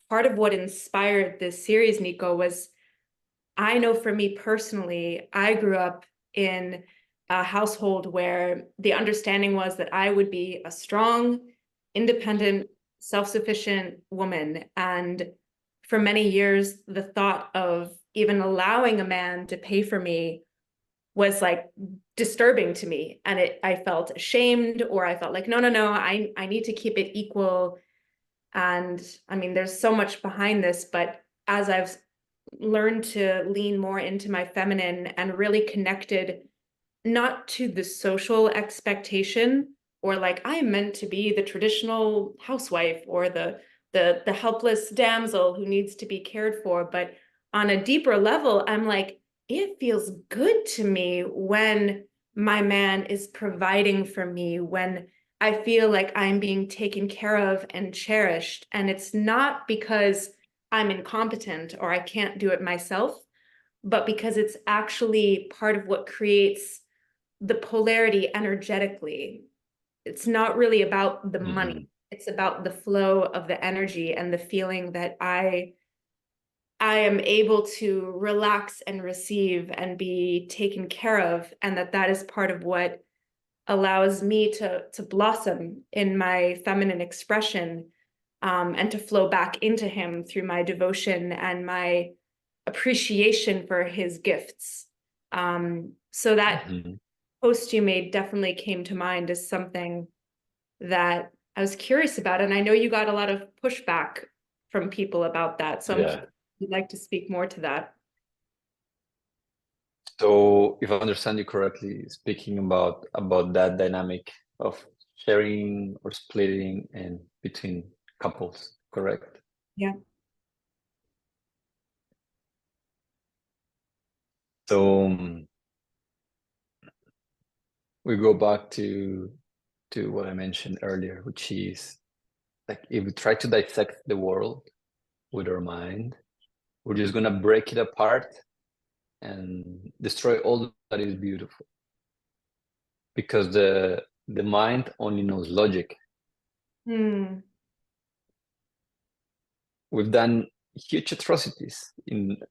part of what inspired this series, Nico, was I know for me personally, I grew up in a household where the understanding was that I would be a strong, independent, self-sufficient woman. And for many years, the thought of even allowing a man to pay for me was like disturbing to me. And I felt ashamed, or I felt like, no, I need to keep it equal. And I mean, there's so much behind this, but as I've learned to lean more into my feminine and really connected not to the social expectation, or like I am meant to be the traditional housewife or the helpless damsel who needs to be cared for, but on a deeper level, I'm like, it feels good to me when my man is providing for me, when I feel like I'm being taken care of and cherished. And it's not because I'm incompetent or I can't do it myself, but because it's actually part of what creates the polarity energetically. It's not really about the money. It's about the flow of the energy and the feeling that I am able to relax and receive and be taken care of, and that is part of what allows me to blossom in my feminine expression, and to flow back into him through my devotion and my appreciation for his gifts. So that post you made definitely came to mind as something that I was curious about. And I know you got a lot of pushback from people about that. So I'm curious if you'd like to speak more to that. So if I understand you correctly, speaking about that dynamic of sharing or splitting and between couples, correct? Yeah. So we go back to what I mentioned earlier, which is like if we try to dissect the world with our mind, we're just gonna break it apart and destroy all that is beautiful. Because the mind only knows logic. We've done huge atrocities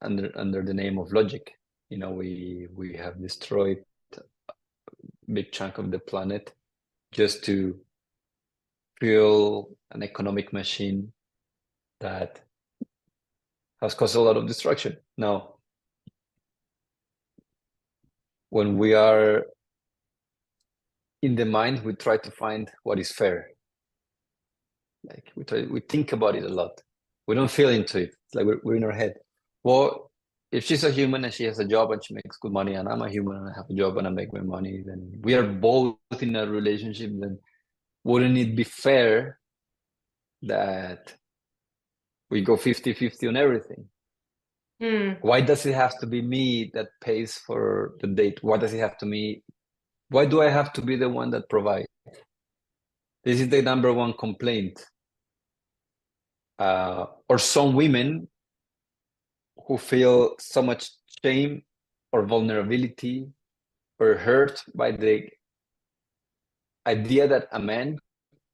under the name of logic. You know, we have destroyed a big chunk of the planet just to fuel an economic machine that has caused a lot of destruction. Now, when we are in the mind, we try to find what is fair. Like we think about it a lot. We don't feel into it. It's like we're in our head. Well, if she's a human and she has a job and she makes good money, and I'm a human and I have a job and I make my money, then we are both in a relationship. Then wouldn't it be fair that we go 50-50 on everything? Why does it have to be me that pays for the date? Why does it have to me? Why do I have to be the one that provides? This is the number one complaint. Or some women who feel so much shame or vulnerability or hurt by the idea that a man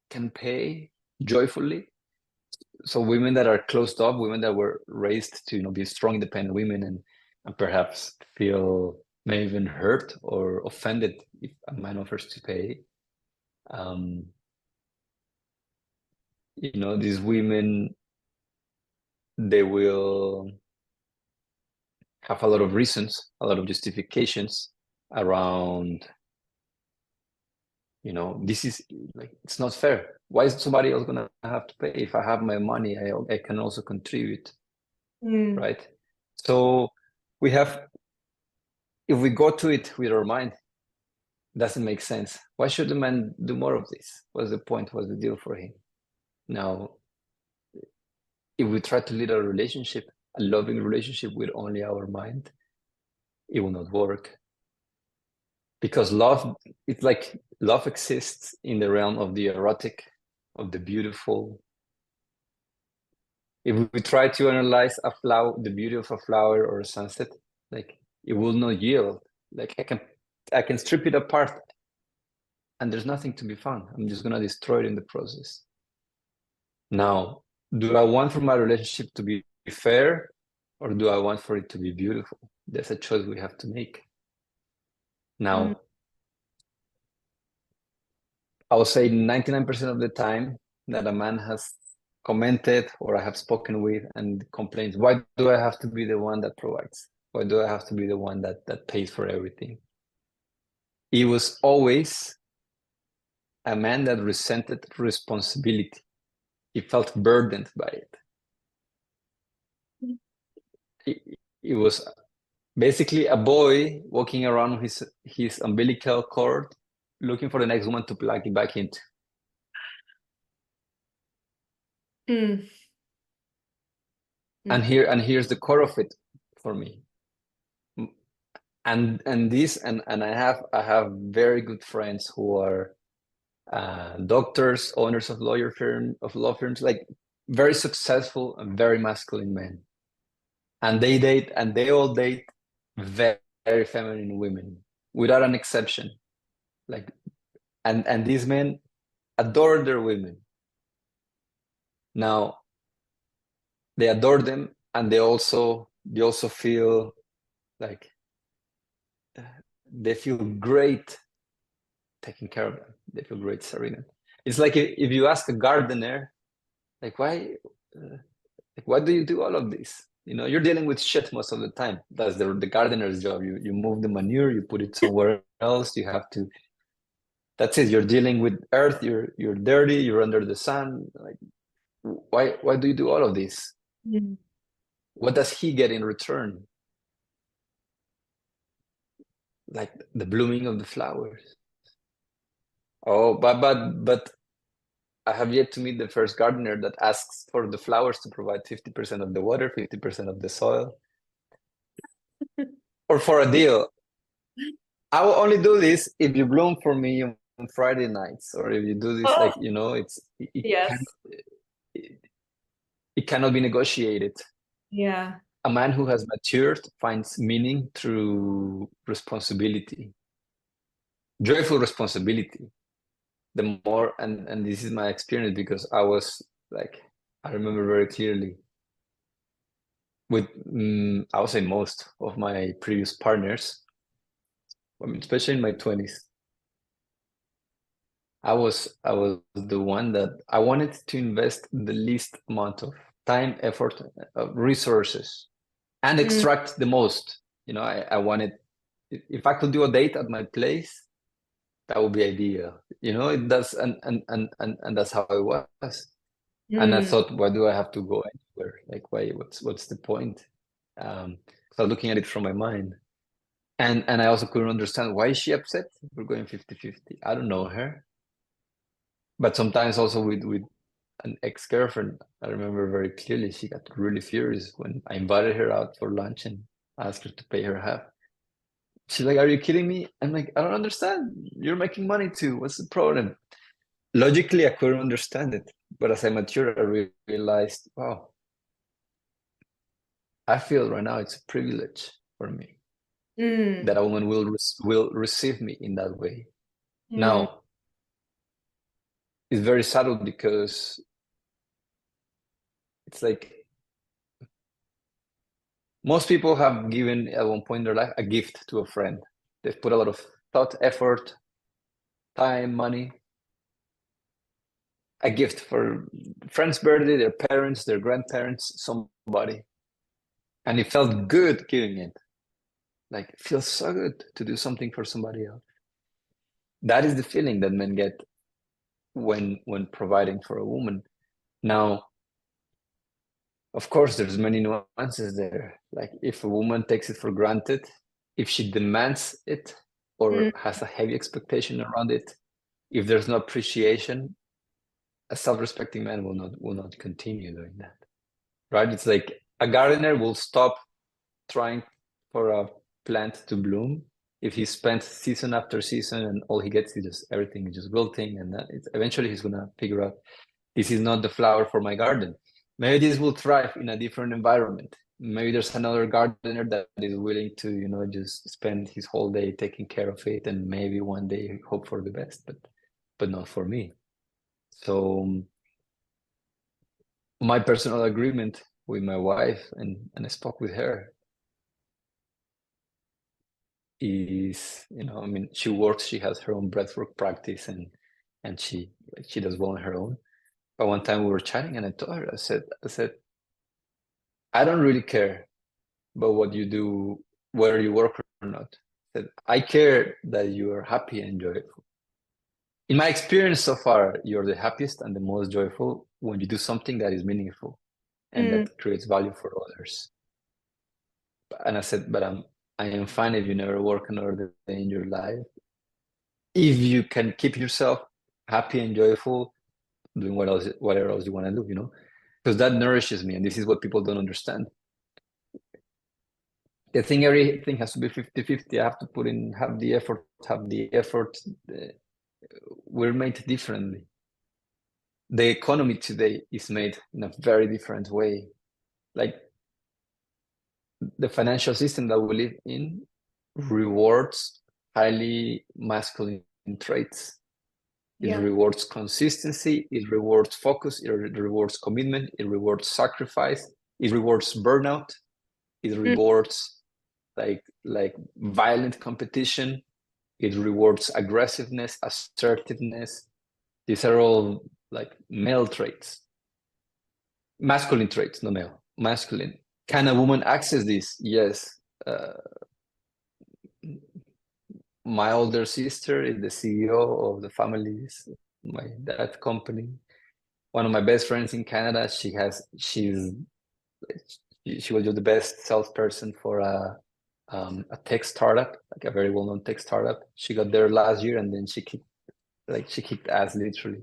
can pay joyfully. So women that are closed off, women that were raised to be strong, independent women, and perhaps feel may even hurt or offended if a man offers to pay. These women, they will have a lot of reasons, a lot of justifications around, this is like, it's not fair. Why is somebody else gonna have to pay? If I have my money, I can also contribute, right? So if we go to it with our mind, it doesn't make sense. Why should the man do more of this? What's the point? What's the deal for him? Now, if we try to lead a relationship, a loving relationship with only our mind, it will not work. Because love, it's like love exists in the realm of the erotic, of the beautiful. If we try to analyze a flower, the beauty of a flower or a sunset, like it will not yield. Like I can strip it apart and there's nothing to be found. I'm just gonna destroy it in the process. Now, do I want for my relationship to be fair, or do I want for it to be beautiful? That's a choice we have to make. Now, I would say 99% of the time that a man has commented or I have spoken with and complains, why do I have to be the one that provides? Why do I have to be the one that pays for everything? It was always a man that resented responsibility. He felt burdened by it. It was basically a boy walking around his umbilical cord, looking for the next woman to plug it back into. Mm. And here's the core of it for me. And I have very good friends who are doctors, owners of law firms, like very successful and very masculine men. And they all date very, very feminine women, without an exception. Like, and these men adore their women. Now, they adore them, and they also feel like they feel great taking care of them. They feel great serving them. It's like if you ask a gardener, like why do you do all of this? You know, you're dealing with shit most of the time. That's the gardener's job. You move the manure, you put it somewhere else. You have to. That's it. You're dealing with earth. You're dirty. You're under the sun. Like, why do you do all of this? Mm. What does he get in return? Like the blooming of the flowers. Oh, but I have yet to meet the first gardener that asks for the flowers to provide 50% of the water, 50% of the soil, or for a deal. I will only do this if you bloom for me on Friday nights, or if you do this, like, you know, Yes. it cannot be negotiated. Yeah. A man who has matured finds meaning through responsibility, joyful responsibility. The more, and this is my experience, because I was like, I remember very clearly with I would say most of my previous partners, I mean, especially in my 20s, I was the one that I wanted to invest the least amount of time, effort, resources, and extract the most. You know, I wanted, if I could do a date at my place, that would be ideal. You know, it does, and that's how it was. And I thought, why do I have to go anywhere? Like, why? What's the point? So looking at it from my mind. And I also couldn't understand, why is she upset? We're going 50-50. I don't know her. But sometimes also with an ex-girlfriend, I remember very clearly, she got really furious when I invited her out for lunch and asked her to pay her half. She's like, are you kidding me? I'm like, I don't understand. You're making money too. What's the problem? Logically, I couldn't understand it. But as I matured, I realized, wow, I feel right now it's a privilege for me that a woman will receive me in that way. Now, it's very subtle, because it's like most people have given at one point in their life a gift to a friend. They've put a lot of thought, effort, time, money, a gift for friend's birthday, their parents, their grandparents, somebody. And it felt good giving it. Like, it feels so good to do something for somebody else. That is the feeling that men get when providing for a woman. Now, of course, there's many nuances there. Like, if a woman takes it for granted, if she demands it or has a heavy expectation around it, if there's no appreciation, a self-respecting man will not continue doing that, right? It's like a gardener will stop trying for a plant to bloom if he spent season after season and all he gets is just everything is just wilting, and eventually he's gonna figure out, this is not the flower for my garden. Maybe this will thrive in a different environment. Maybe there's another gardener that is willing to, you know, just spend his whole day taking care of it, and maybe one day hope for the best, but not for me. So my personal agreement with my wife, and I spoke with her, is, I mean, she works, she has her own breathwork practice, and she does well on her own. But one time we were chatting, and I told her, I said, I don't really care about what you do, whether you work or not. I said, I care that you are happy and joyful. In my experience so far, you're the happiest and the most joyful when you do something that is meaningful and that creates value for others. And I said, but I am fine if you never work another day in your life. If you can keep yourself happy and joyful, doing whatever else you want to do, because that nourishes me. And this is what people don't understand. They think everything has to be 50-50. I have to have the effort. We're made differently. The economy today is made in a very different way. Like, the financial system that we live in rewards highly masculine traits. It rewards consistency, it rewards focus, it rewards commitment, it rewards sacrifice, it rewards burnout, it rewards like violent competition, it rewards aggressiveness, assertiveness. These are all like male traits. Masculine traits, not male, masculine. Can a woman access this? Yes. My older sister is the CEO of the family's, my dad's company. One of my best friends in Canada, she was just the best salesperson for a tech startup, like a very well-known tech startup. She got there last year, and then she kicked ass, literally.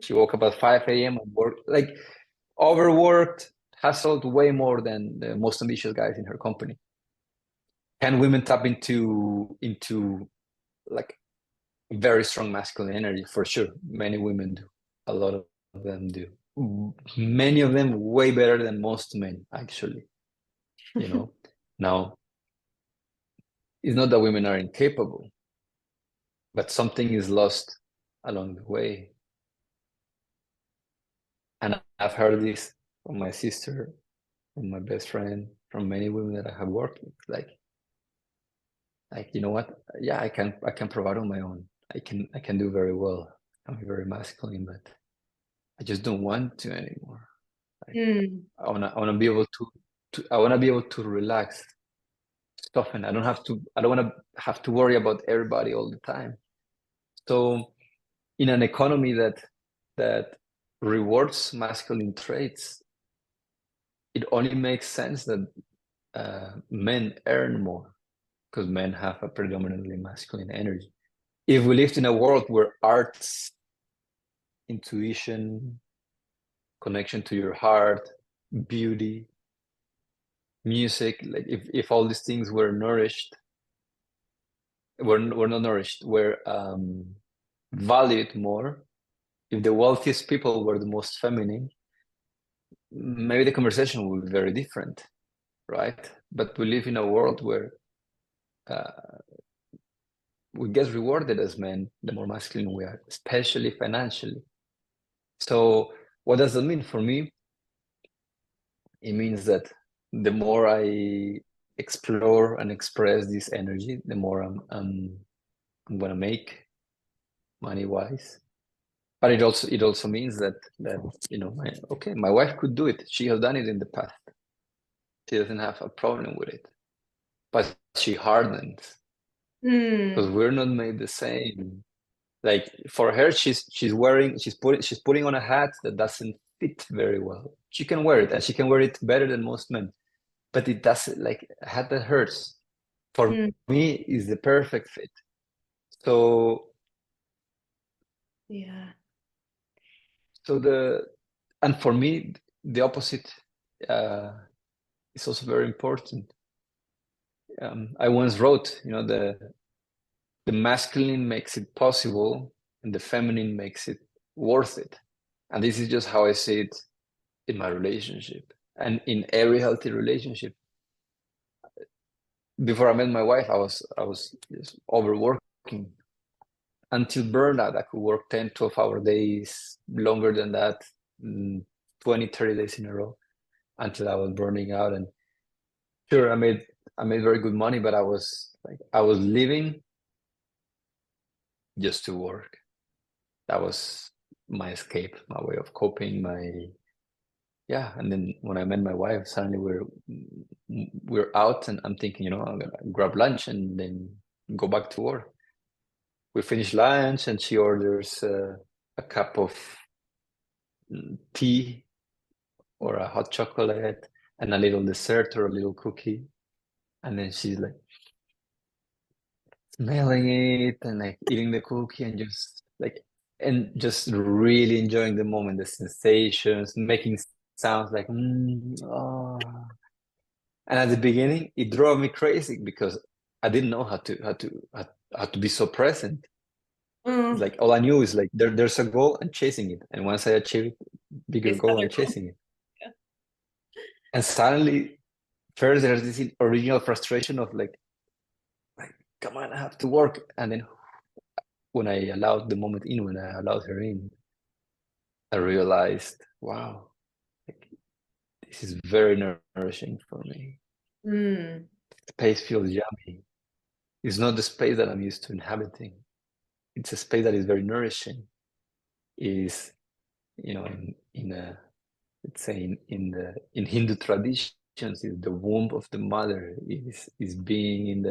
She woke up at 5 a.m. and worked, like, overworked, hustled way more than the most ambitious guys in her company. Can women tap into like very strong masculine energy? For sure, many women do. A lot of them do. Many of them way better than most men, actually. Now, it's not that women are incapable, but something is lost along the way. And I've heard this from my sister, from my best friend, from many women that I have worked with. Like, you know what? Yeah, I can provide on my own. I can do very well. I'm very masculine, but I just don't want to anymore. I wanna be able to relax, soften. I don't want to have to worry about everybody all the time. So in an economy that rewards masculine traits, it only makes sense that men earn more, because men have a predominantly masculine energy. If we lived in a world where arts, intuition, connection to your heart, beauty, music, like if all these things were not nourished, were valued more, if the wealthiest people were the most feminine, maybe the conversation would be very different, right? But we live in a world where we get rewarded as men the more masculine we are, especially financially. So what does that mean for me? It means that the more I explore and express this energy, the more I'm gonna make money-wise. But it also means that my wife could do it. She has done it in the past. She doesn't have a problem with it, but she hardens, because we're not made the same. Like, for her, she's putting on a hat that doesn't fit very well. She can wear it, and she can wear it better than most men, but it doesn't, like, a hat that hurts. For me, is the perfect fit. So Yeah. And for me, the opposite is also very important. I once wrote, the masculine makes it possible, and the feminine makes it worth it. And this is just how I see it in my relationship, and in every healthy relationship. Before I met my wife, I was just overworking until burnout. I could work 10, 12-hour days, longer than that, 20 20, 30 days in a row until I was burning out. And sure, I made very good money, but I was living just to work. That was my escape, my way of coping, yeah. And then when I met my wife, suddenly we're out, and I'm thinking, I'm gonna grab lunch and then go back to work. We finish lunch, and she orders a cup of tea or a hot chocolate and a little dessert or a little cookie, and then she's like smelling it and like eating the cookie and just really enjoying the moment, the sensations, making sounds like oh. And at the beginning, it drove me crazy because I didn't know how to be so present. It's like all I knew is like there's a goal and chasing it, and once I achieve it, bigger It's goal other and chasing it. Yeah. And suddenly, first there's this original frustration of like, come on, I have to work. And then when I allowed the moment in, when I allowed her in, I realized, wow, like, this is very nourishing for me. Space feels yummy. It's not the space that I'm used to inhabiting. It's a space that is very nourishing. Is in a, let's say in Hindu traditions, is the womb of the mother, is being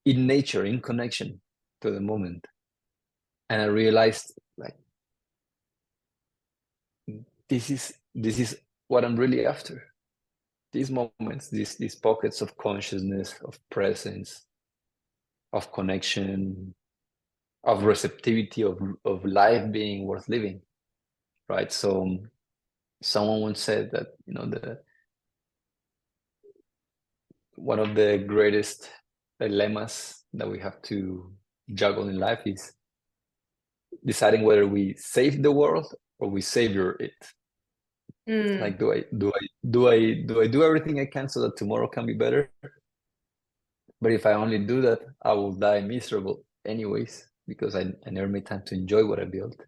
in nature, in connection to the moment. And I realized like this is what I'm really after. These moments, these pockets of consciousness, of presence, of connection, of receptivity, of life being worth living, right? So someone once said that one of the greatest dilemmas that we have to juggle in life is deciding whether we save the world or we savior it. Like, do I do everything I can so that tomorrow can be better? But if I only do that, I will die miserable anyways, because I never made time to enjoy what I built.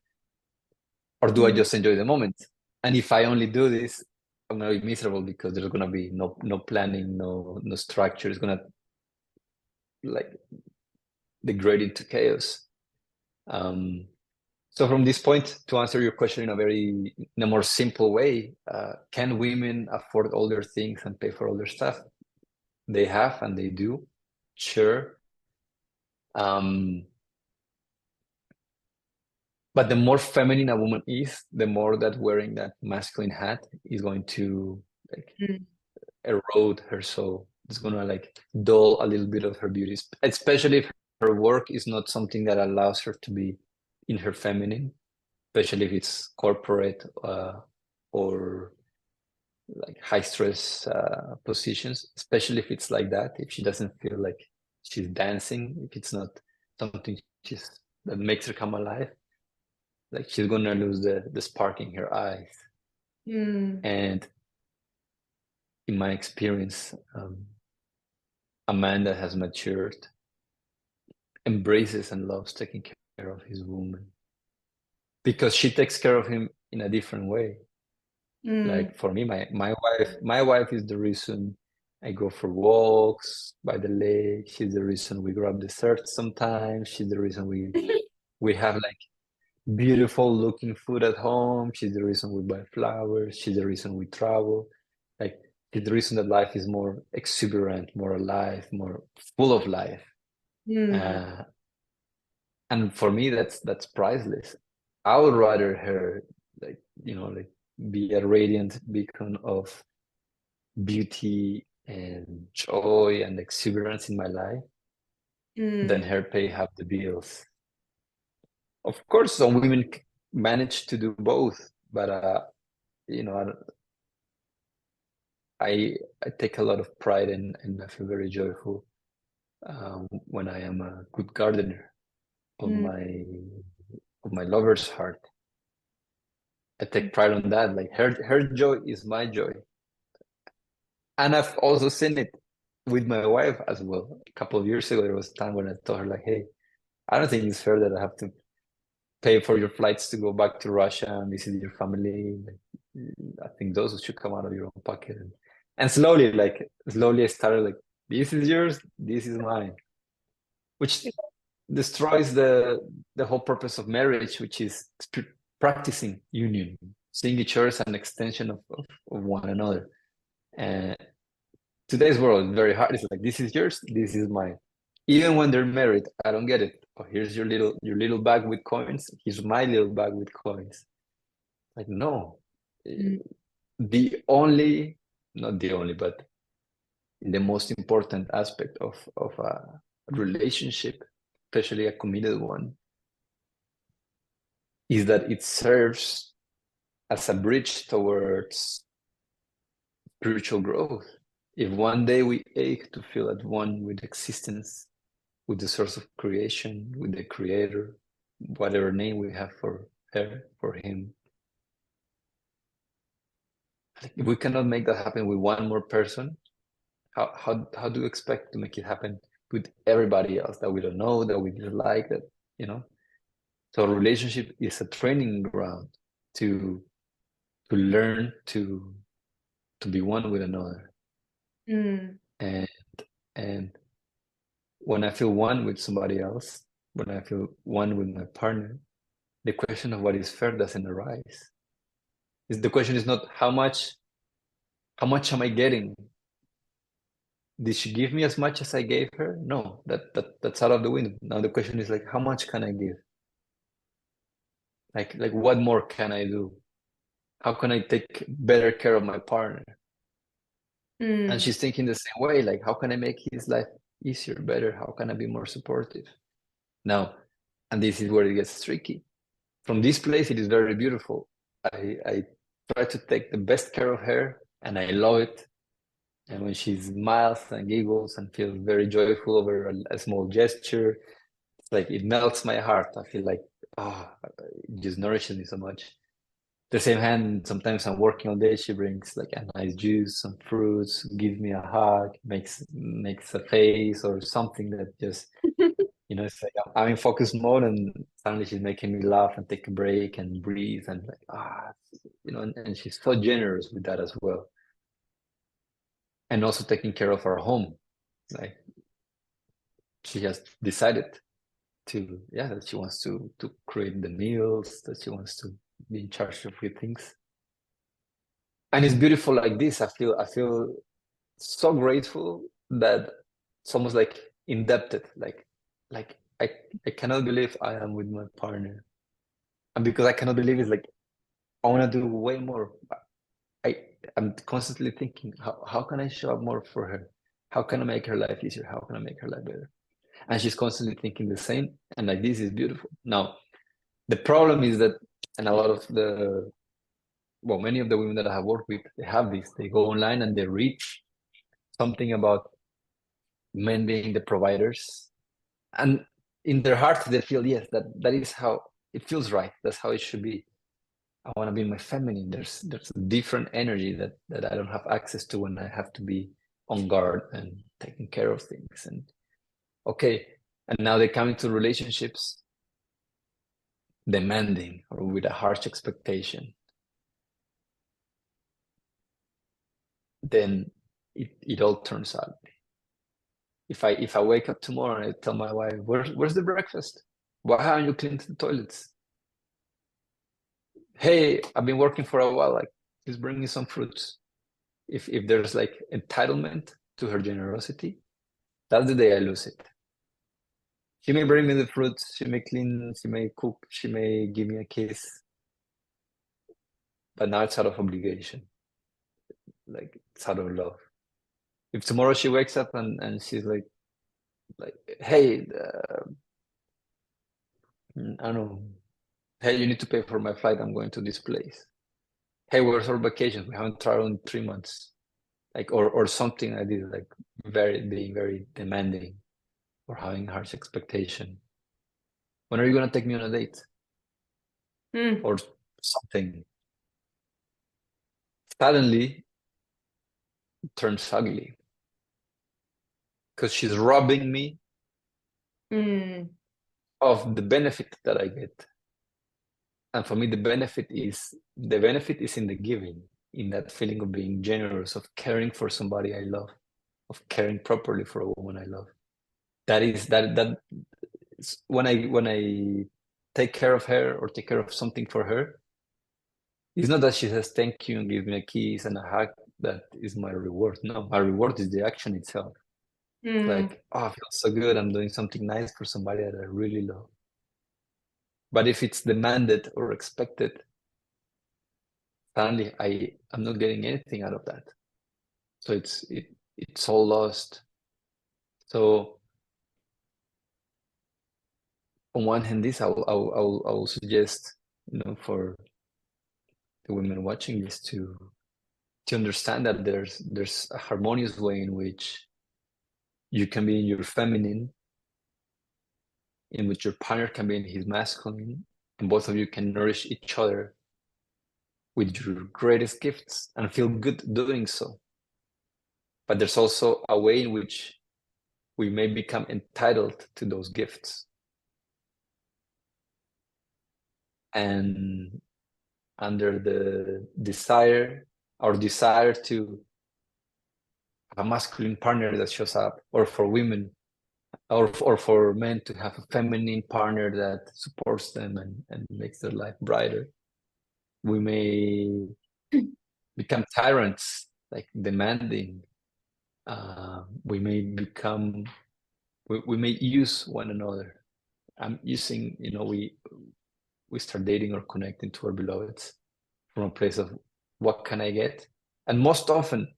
Or do I just enjoy the moment? And if I only do this, I'm gonna be miserable because there's gonna be no planning, no structure. It's gonna like degrade into chaos. So from this point, to answer your question in a more simple way, can women afford all their things and pay for all their stuff? They have, and they do, sure. But the more feminine a woman is, the more that wearing that masculine hat is going to like erode her soul. It's gonna like dull a little bit of her beauty, especially if her work is not something that allows her to be in her feminine, especially if it's corporate or like high stress positions, especially if it's like that, if she doesn't feel like she's dancing, if it's not something that makes her come alive, like she's gonna lose the spark in her eyes. And in my experience, a man that has matured embraces and loves taking care of his woman because she takes care of him in a different way. Like for me, my wife is the reason I go for walks by the lake. She's the reason we grab dessert sometimes. She's the reason we have like beautiful looking food at home. She's the reason we buy flowers. She's the reason we travel. Like she's the reason that life is more exuberant, more alive, more full of life. And for me, that's priceless. I would rather her like be a radiant beacon of beauty and joy and exuberance in my life than her pay half the bills. Of course, some women manage to do both, but I take a lot of pride and I feel very joyful when I am a good gardener of my lover's heart. I take pride on that. Like her joy is my joy. And I've also seen it with my wife as well. A couple of years ago, there was a time when I told her like, hey, I don't think it's fair that I have to pay for your flights to go back to Russia and visit your family. I think those should come out of your own pocket. And slowly, I started like, this is yours, this is mine, which destroys the whole purpose of marriage, which is practicing union, seeing each other as an extension of one another. And today's world is very hard. It's like, this is yours, this is mine. Even when they're married, I don't get it. Oh, here's your little bag with coins. Here's my little bag with coins. Like, no. The only, not the only, but the most important aspect of a relationship, especially a committed one, is that it serves as a bridge towards spiritual growth. If one day we ache to feel at one with existence, with the source of creation, with the creator, whatever name we have for her, for him, if we cannot make that happen with one more person, how do you expect to make it happen with everybody else that we don't know, that we dislike, that, you know? So a relationship is a training ground to learn to be one with another. And when I feel one with somebody else, when I feel one with my partner, the question of what is fair doesn't arise. The question is not how much am I getting? Did she give me as much as I gave her? No, that's out of the window. Now the question is like, how much can I give? Like what more can I do? How can I take better care of my partner? And she's thinking the same way, like, how can I make his life easier, better? How can I be more supportive? Now, and this is where it gets tricky. From this place, it is very beautiful. I try to take the best care of her, and I love it. And when she smiles and giggles and feels very joyful over a small gesture, it's like it melts my heart. I feel like, it just nourishes me so much. The same hand, sometimes I'm working all day, she brings like a nice juice, some fruits, gives me a hug, makes a face or something that just, it's like I'm in focus mode, and suddenly she's making me laugh and take a break and breathe, and like, and she's so generous with that as well. And also taking care of our home. Like, she has decided that she wants to create the meals, that she wants to be in charge of a few things. And it's beautiful like this. I feel so grateful that it's almost like indebted. Like I cannot believe I am with my partner. And because I cannot believe, it's like I want to do way more. I'm constantly thinking, how can I show up more for her? How can I make her life easier? How can I make her life better? And she's constantly thinking the same. And like, this is beautiful. Now, the problem is that, and a lot of many of the women that I have worked with, they have this. They go online and they read something about men being the providers. And in their heart, they feel, yes, that is how it feels right. That's how it should be. I want to be my feminine. There's a different energy that I don't have access to when I have to be on guard and taking care of things. And okay, and now they come into relationships demanding or with a harsh expectation. Then it all turns out. If I wake up tomorrow and I tell my wife, where's the breakfast? Why haven't you cleaned the toilets? Hey, I've been working for a while, like, please bring me some fruits. If there's like entitlement to her generosity, that's the day I lose it. She may bring me the fruits, she may clean, she may cook, she may give me a kiss, but now it's out of obligation. Like, it's out of love. If tomorrow she wakes up and she's like, hey, I don't know, hey, you need to pay for my flight, I'm going to this place. Hey, where's our vacation? We haven't traveled in 3 months. Like, or something like this, like being very demanding or having harsh expectation. When are you gonna take me on a date? Or something. Suddenly it turns ugly. Because she's robbing me of the benefit that I get. And for me, the benefit is in the giving, in that feeling of being generous, of caring for somebody I love, of caring properly for a woman I love. That is when I take care of her or take care of something for her, it's not that she says thank you and gives me a kiss and a hug that is my reward. No, my reward is the action itself. It's like, oh, I feel so good. I'm doing something nice for somebody that I really love. But if it's demanded or expected, suddenly I'm not getting anything out of that. So it's all lost. So on one hand, this I will suggest, for the women watching this to understand that there's a harmonious way in which you can be in your feminine, in which your partner can be in his masculine, and both of you can nourish each other with your greatest gifts and feel good doing so. But there's also a way in which we may become entitled to those gifts. And under the desire to have a masculine partner that shows up, or for women, or for men to have a feminine partner that supports them and makes their life brighter, we may become tyrants, like demanding. We may use one another. I'm using, we start dating or connecting to our beloveds from a place of what can I get, and most often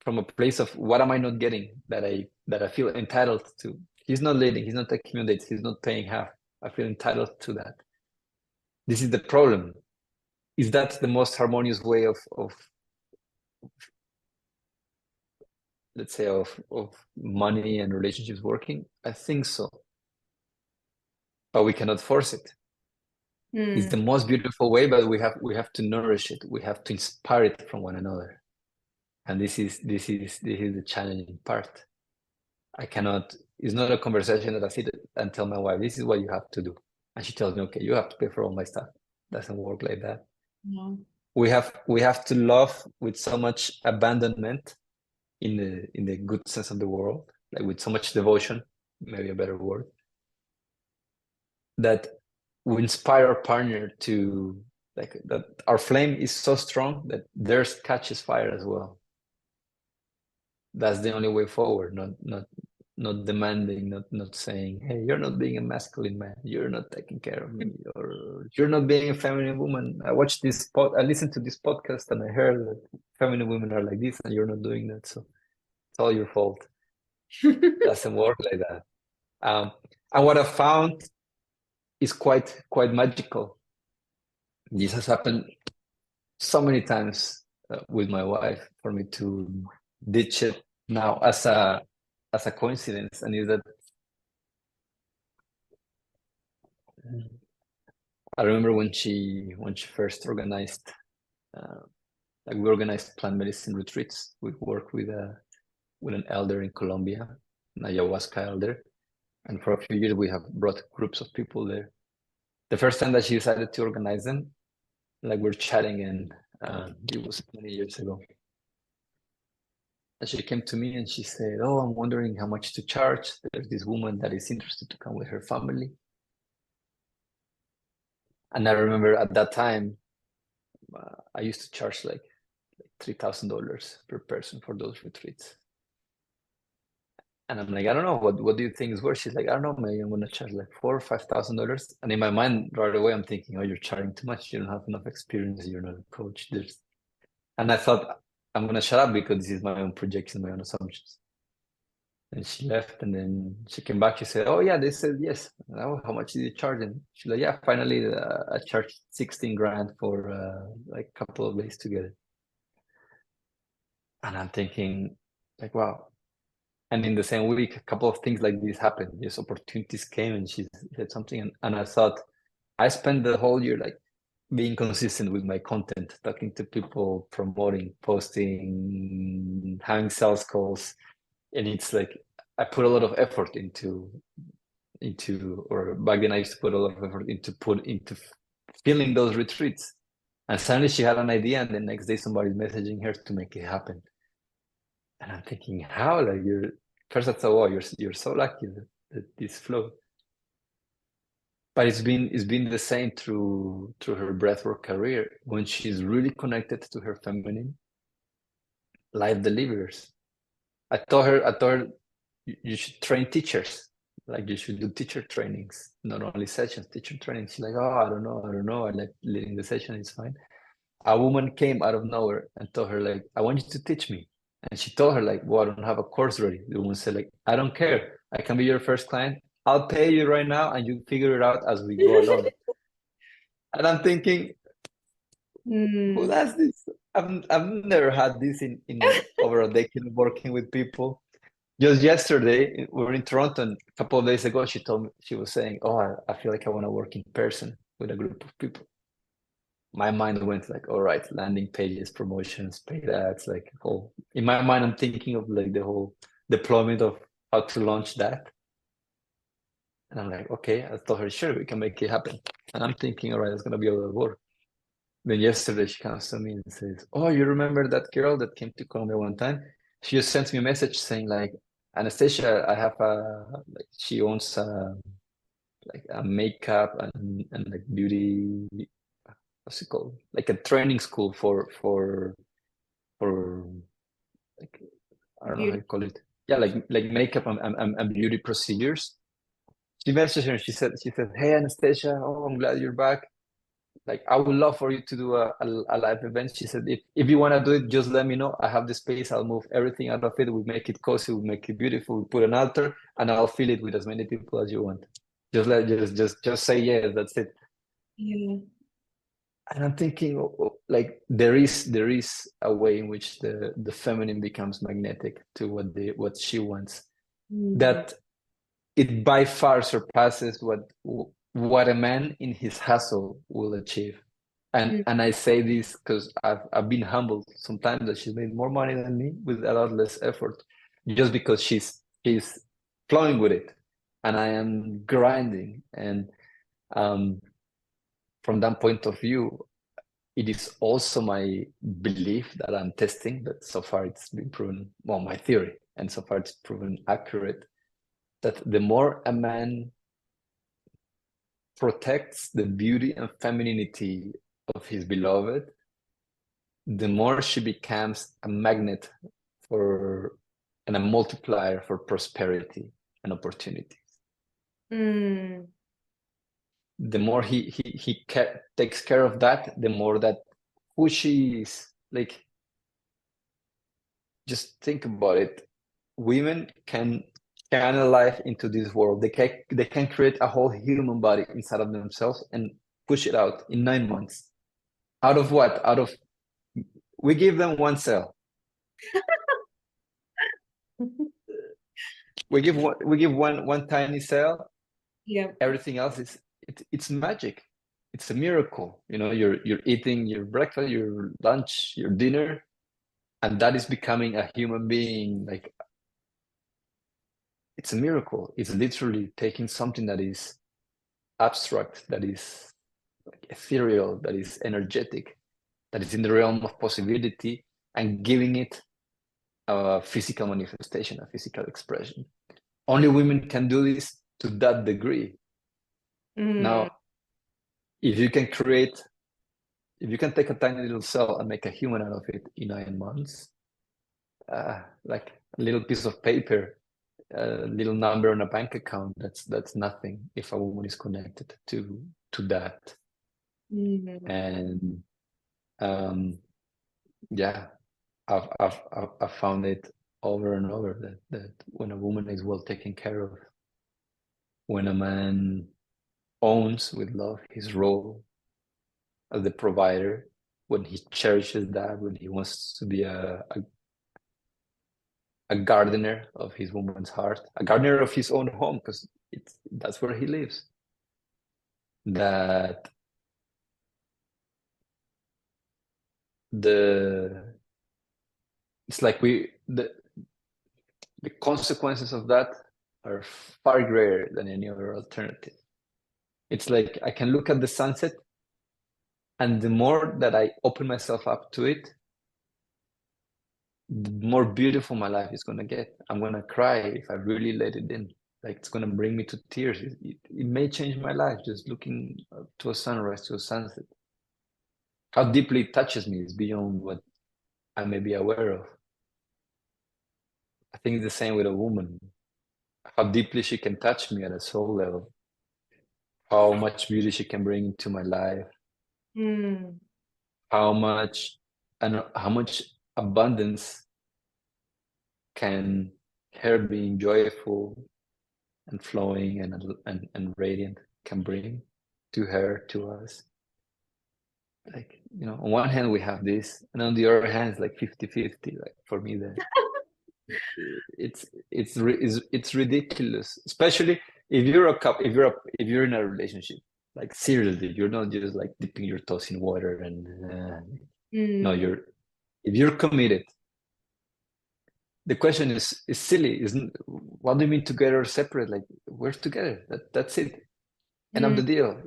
from a place of what am I not getting that I feel entitled to. He's not leading, he's not taking me on dates, he's not paying half. I feel entitled to that. This is the problem. Is that the most harmonious way of let's say of money and relationships working? I think so. But we cannot force it. It's the most beautiful way, but we have to nourish it. We have to inspire it from one another. And this is the challenging part. It's not a conversation that I sit and tell my wife, this is what you have to do. And she tells me, okay, you have to pay for all my stuff. It doesn't work like that. No. We have to love with so much abandonment, in the good sense of the word, like with so much devotion, maybe a better word, that we inspire our partner to, like, that our flame is so strong that theirs catches fire as well. That's the only way forward, not demanding, not saying, hey, you're not being a masculine man, you're not taking care of me, or you're not being a feminine woman. I listened to this podcast and I heard that feminine women are like this and you're not doing that, so it's all your fault. Doesn't work like that. And what I found is quite magical. This has happened so many times with my wife for me to ditch it now as a coincidence, and is that I remember when she first organized, like, we organized plant medicine retreats. We work with an elder in Colombia, an ayahuasca elder, and for a few years we have brought groups of people there. The first time that she decided to organize them, like, we're chatting, and it was many years ago. And she came to me and she said, oh, I'm wondering how much to charge. There's this woman that is interested to come with her family. And I remember at that time, I used to charge like $3,000 per person for those retreats. And I'm like, I don't know, what do you think is worth? She's like, I don't know, maybe I'm gonna charge like $4,000 or $5,000. And in my mind, right away, I'm thinking, oh, you're charging too much. You don't have enough experience. You're not a coach. And I thought, I'm gonna shut up because this is my own projection, my own assumptions. And she left, and then she came back. She said, oh yeah, they said yes. Oh, how much did you charge? And she's like, yeah, finally, I charged 16 grand for like a couple of days together. And I'm thinking, like, wow. And in the same week, a couple of things like this happened. These opportunities came, and she said something, and I thought, I spent the whole year like being consistent with my content, talking to people, promoting, posting, having sales calls, and it's like I put a lot of effort into, or back then I used to put a lot of effort into feeling those retreats. And suddenly she had an idea, and the next day somebody's messaging her to make it happen. And I'm thinking, how? Like, you're first I thought, oh, you're so lucky that this flow. But it's been the same through her breathwork career. When she's really connected to her feminine, life delivers. I told her you should train teachers. Like, you should do teacher trainings, not only sessions, teacher trainings. She's like, oh, I don't know. I like leading the session, it's fine. A woman came out of nowhere and told her, like, I want you to teach me. And she told her, like, well, I don't have a course ready. The woman said, like, I don't care. I can be your first client. I'll pay you right now and you figure it out as we go along. And I'm thinking, who does this? I've never had this in over a decade of working with people. Just yesterday, we were in Toronto, and a couple of days ago, she told me, she was saying, oh, I feel like I want to work in person with a group of people. My mind went like, all right, landing pages, promotions, paid ads, like, oh, in my mind, I'm thinking of like the whole deployment of how to launch that. And I'm like, okay, I told her, sure, we can make it happen. And I'm thinking, all right, it's going to be a lot of work. Then yesterday she comes to me and says, oh, you remember that girl that came to Colombia one time? She just sent me a message saying, like, Anastasia, I have like, she owns like a makeup and like beauty, what's it called? Like a training school for like, I don't know how you call it. Yeah, like makeup and beauty procedures. She messaged her and she said, hey Anastasia, oh, I'm glad you're back. Like, I would love for you to do a live event. She said, if you want to do it, just let me know. I have the space. I'll move everything out of it. We'll make it cozy. We'll make it beautiful. We'll put an altar, and I'll fill it with as many people as you want. Just say yes. That's it. Yeah. And I'm thinking, like, there is a way in which the feminine becomes magnetic to what she wants. That it by far surpasses what a man in his hustle will achieve. And I say this because I've been humbled sometimes that she's made more money than me with a lot less effort, just because she's flowing with it, and I am grinding. And from that point of view, it is also my belief that I'm testing, but so far it's been proven, well, my theory, and so far it's proven accurate, that the more a man protects the beauty and femininity of his beloved, the more she becomes a magnet for and a multiplier for prosperity and opportunity. Mm. The more he takes care of that, the more that who she is. Like, just think about it. Women can channel life into this world. They can create a whole human body inside of themselves and push it out in 9 months. Out of what? We give them one cell. We give one tiny cell. Yeah. Everything else it's magic. It's a miracle. You're eating your breakfast, your lunch, your dinner, and that is becoming a human being. Like, it's a miracle. It's literally taking something that is abstract, that is like ethereal, that is energetic, that is in the realm of possibility, and giving it a physical manifestation, a physical expression. Only women can do this to that degree. Now, if you can take a tiny little cell and make a human out of it in 9 months, like a little piece of paper, a little number on a bank account, that's nothing if a woman is connected to that. And yeah, I've found it over and over that when a woman is well taken care of, when a man owns with love his role as the provider, when he cherishes that, when he wants to be a gardener of his woman's heart, a gardener of his own home, because that's where he lives. That it's like the consequences of that are far greater than any other alternative. It's like I can look at the sunset And the more that I open myself up to it, the more beautiful my life is going to get. I'm going to cry if I really let it in. Like, it's going to bring me to tears. It may change my life just looking to a sunrise, to a sunset. How deeply it touches me is beyond what I may be aware of. I think it's the same with a woman. How deeply she can touch me at a soul level. How much beauty she can bring into my life. Mm. How much abundance can her being joyful and flowing and radiant can bring to her, to us. Like, on one hand we have this, and on the other hand it's like 50-50. Like, for me, that it's ridiculous, especially if you're a couple, if you're in a relationship. Like, seriously, you're not just like dipping your toes in water and no, if you're committed. The question is silly, isn't? What do you mean together or separate? Like, we're together. That's it. End of the deal.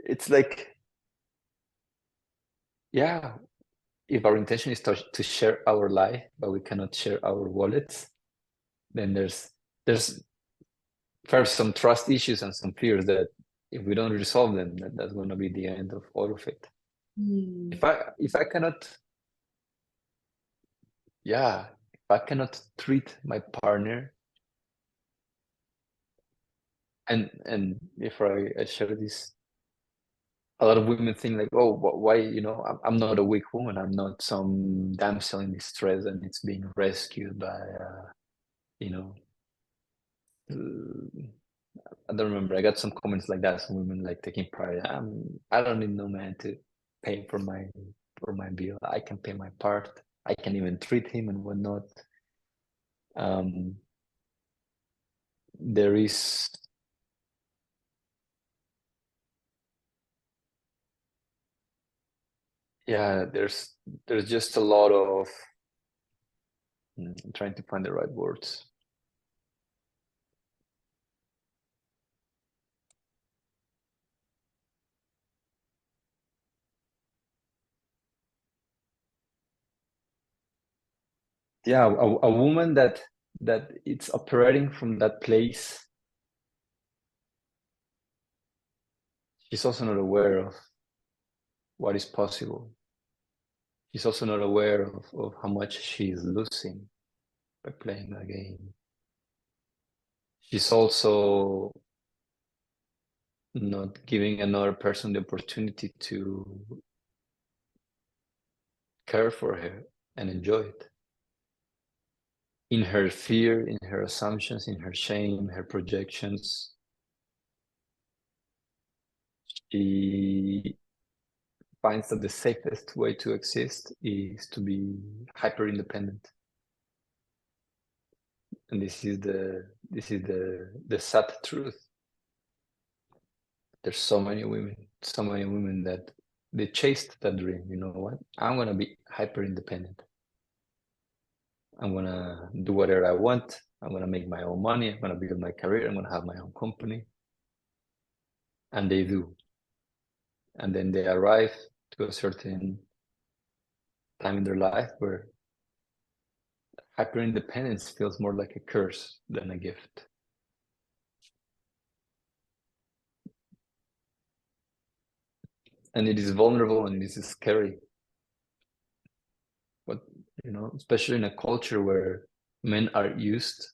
It's like, yeah, if our intention is to share our life, but we cannot share our wallets, then there's first some trust issues and some fears that if we don't resolve them, that's going to be the end of all of it. If I cannot, yeah, if I cannot treat my partner, and if I share this, a lot of women think like, oh, why, I'm not a weak woman. I'm not some damsel in distress and it's being rescued by, you know, I don't remember. I got some comments like that. Some women like taking pride. I don't need no man to pay for my bill. I can pay my part. I can even treat him and whatnot. There is, yeah, there's just a lot of, I'm trying to find the right words. Yeah, a woman that it's operating from that place, she's also not aware of what is possible. She's also not aware of how much she's losing by playing the game. She's also not giving another person the opportunity to care for her and enjoy it. In her fear, in her assumptions, in her shame, her projections, she finds that the safest way to exist is to be hyper independent. And this is the sad truth. There's so many women that they chased that dream. You know what? I'm gonna be hyper independent. I'm gonna do whatever I want. I'm gonna make my own money. I'm gonna build my career. I'm gonna have my own company. And they do. And then they arrive to a certain time in their life where hyper independence feels more like a curse than a gift. And it is vulnerable and it is scary. But, especially in a culture where men are used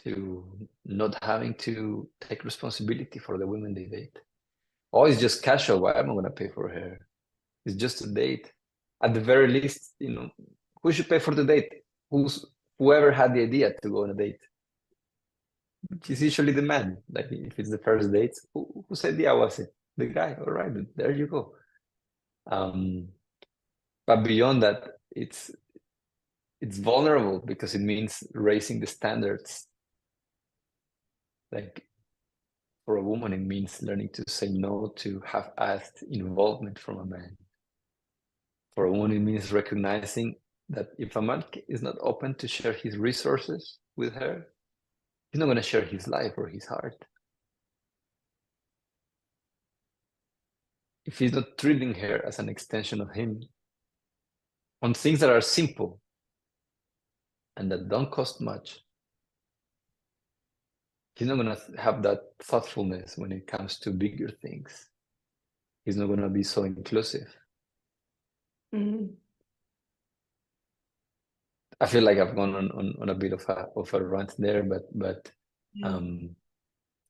to not having to take responsibility for the women they date. Oh, it's just casual. Why am I going to pay for her? It's just a date. At the very least, who should pay for the date? Whoever had the idea to go on a date. Which is usually the man. Like, if it's the first date, whose idea was it? The guy. All right, there you go. But beyond that, it's vulnerable because it means raising the standards. Like, for a woman, it means learning to say no to half-assed involvement from a man. For a woman, it means recognizing that if a man is not open to share his resources with her, he's not going to share his life or his heart. if he's not treating her as an extension of him on things that are simple and that don't cost much, he's not going to have that thoughtfulness when it comes to bigger things. He's not going to be so inclusive. Mm. I feel like I've gone on a bit of a rant there, but Yeah.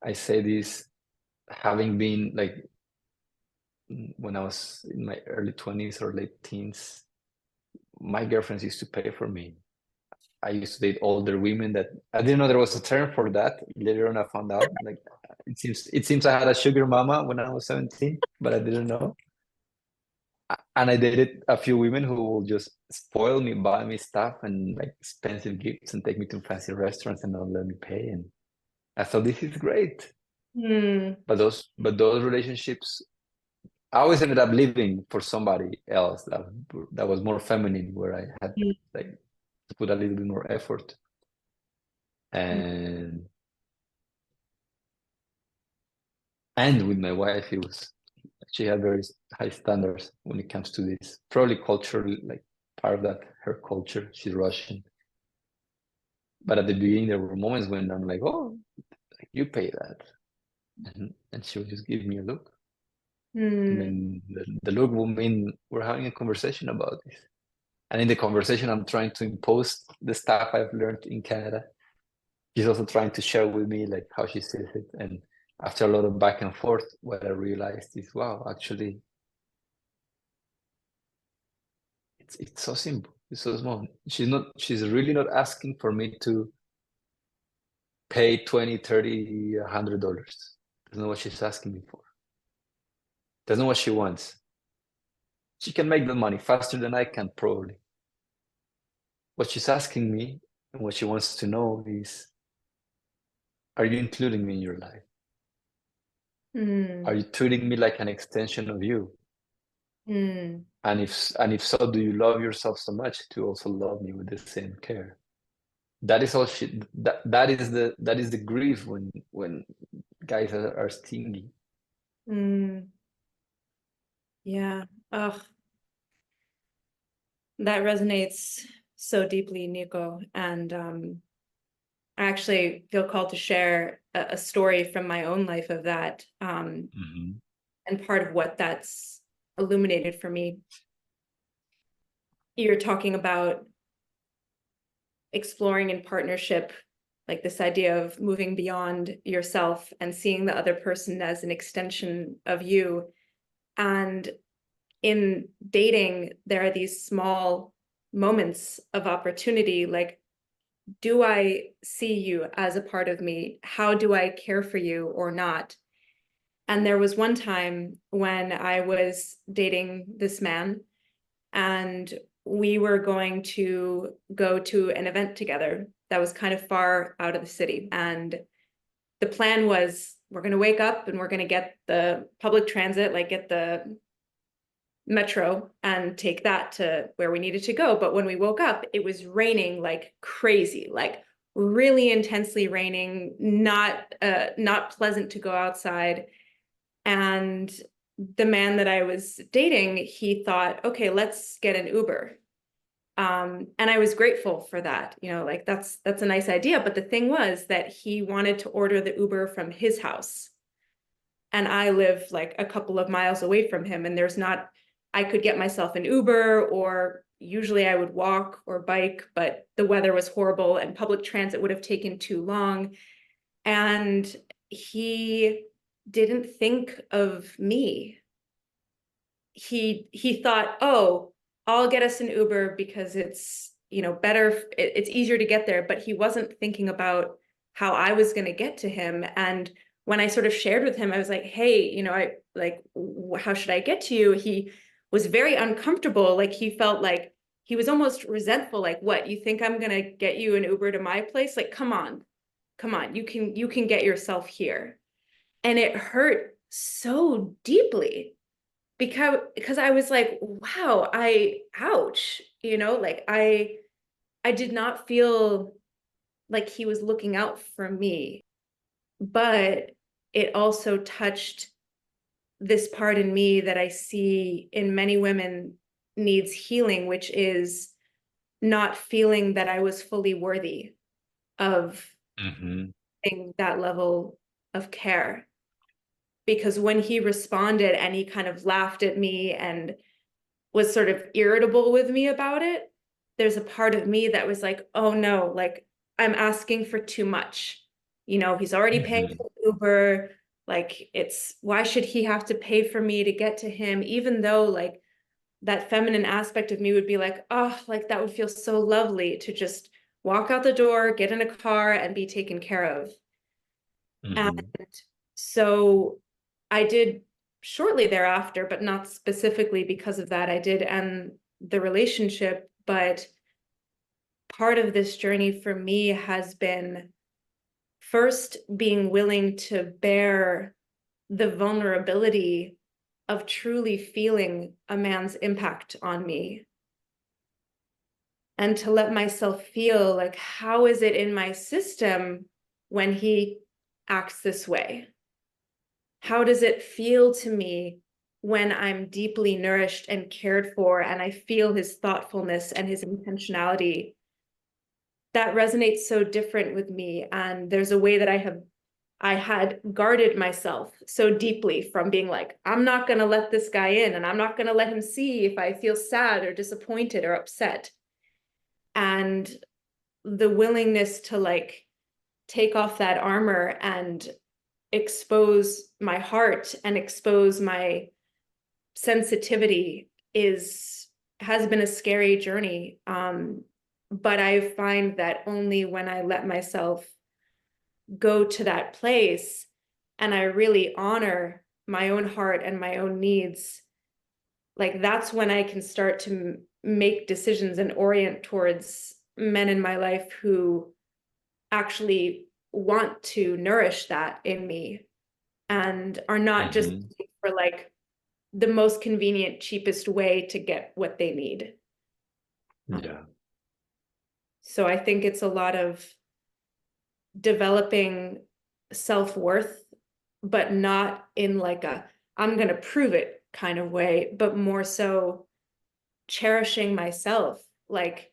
I say this having been like when I was in my early 20s or late teens, my girlfriends used to pay for me. I used to date older women that I didn't know there was a term for that. Later on, I found out. Like it seems I had a sugar mama when I was 17, but I didn't know. And I dated a few women who will just spoil me, buy me stuff and like expensive gifts and take me to fancy restaurants and not let me pay. And I thought this is great. Mm. But those relationships, I always ended up living for somebody else that was more feminine, where I had Mm. like to put a little bit more effort. And with my wife, she had very high standards when it comes to this. Probably culturally, like part of that, her culture. She's Russian. But at the beginning, there were moments when I'm like, oh, like, you pay that. And she would just give me a look. And Mm. then the look will mean we're having a conversation about this. And in the conversation, I'm trying to impose the stuff I've learned in Canada. She's also trying to share with me like how she sees it. And after a lot of back and forth, what I realized is, wow, actually, it's so simple. It's so small. She's really not asking for me to pay 20, 30, $100. That's not what she's asking me for. That's not what she wants. She can make the money faster than I can, probably. What she's asking me and what she wants to know is, are you including me in your life? Mm. Are you treating me like an extension of you? Mm. And if so, do you love yourself so much to also love me with the same care? That is all shit. That is the grief when guys are stingy. Mm. Yeah. Ugh, that resonates so deeply, Nico. And I actually feel called to share a story from my own life of that. Mhm. And part of what that's illuminated for me. You're talking about exploring in partnership, like this idea of moving beyond yourself and seeing the other person as an extension of you. And in dating, there are these small moments of opportunity, like, do I see you as a part of me? How do I care for you or not? And there was one time when I was dating this man, and we were going to go to an event together that was kind of far out of the city. And the plan was, we're going to wake up and we're going to get the public transit, like get the metro and take that to where we needed to go. But when we woke up, it was raining like crazy, like really intensely raining, not pleasant to go outside. And the man that I was dating, he thought, okay, let's get an Uber. And I was grateful for that, like that's a nice idea. But the thing was that he wanted to order the Uber from his house. And I live like a couple of miles away from him, and I could get myself an Uber, or usually I would walk or bike, but the weather was horrible and public transit would have taken too long. And he didn't think of me. He thought, oh, I'll get us an Uber because it's, better, it's easier to get there. But he wasn't thinking about how I was going to get to him. And when I sort of shared with him, I was like, hey, I like, how should I get to you? He was very uncomfortable. Like he felt like he was almost resentful. Like, what, you think I'm going to get you an Uber to my place? Like, come on, you can get yourself here. And it hurt so deeply because I was like, wow, ouch, like I did not feel like he was looking out for me, but it also touched this part in me that I see in many women needs healing, which is not feeling that I was fully worthy of that level of care. Because when he responded and he kind of laughed at me and was sort of irritable with me about it, there's a part of me that was like, oh no, like I'm asking for too much. You know, he's already paying for Uber. Like, why should he have to pay for me to get to him? Even though like that feminine aspect of me would be like, oh, like that would feel so lovely to just walk out the door, get in a car and be taken care of. And so I did shortly thereafter, but not specifically because of that. I did end the relationship, but part of this journey for me has been first being willing to bear the vulnerability of truly feeling a man's impact on me, and to let myself feel like, how is it in my system when he acts this way? How does it feel to me when I'm deeply nourished and cared for and I feel his thoughtfulness and his intentionality? That resonates so different with me. And there's a way that I had guarded myself so deeply from being like, I'm not going to let this guy in, and I'm not going to let him see if I feel sad or disappointed or upset. And the willingness to like take off that armor and expose my heart and expose my sensitivity has been a scary journey. But I find that only when I let myself go to that place and I really honor my own heart and my own needs, like that's when I can start to make decisions and orient towards men in my life who actually want to nourish that in me and are not just for like the most convenient, cheapest way to get what they need. Yeah. So I think it's a lot of developing self-worth, but not in like a I'm going to prove it kind of way, but more so cherishing myself. Like,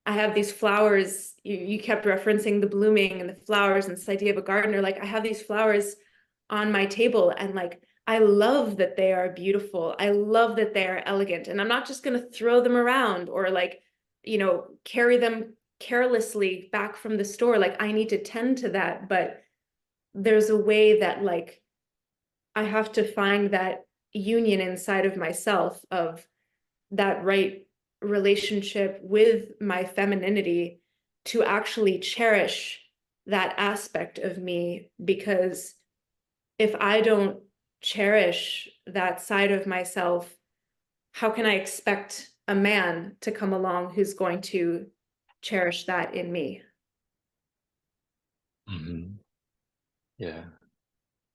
I have these flowers, you kept referencing the blooming and the flowers and this idea of a gardener. Like, I have these flowers on my table and like I love that they are beautiful. I love that they are elegant. And I'm not just going to throw them around or like, you know, carry them carelessly back from the store. Like, I need to tend to that. But there's a way that like I have to find that union inside of myself of that right relationship with my femininity to actually cherish that aspect of me. Because if I don't cherish that side of myself, how can I expect a man to come along who's going to cherish that in me? Yeah,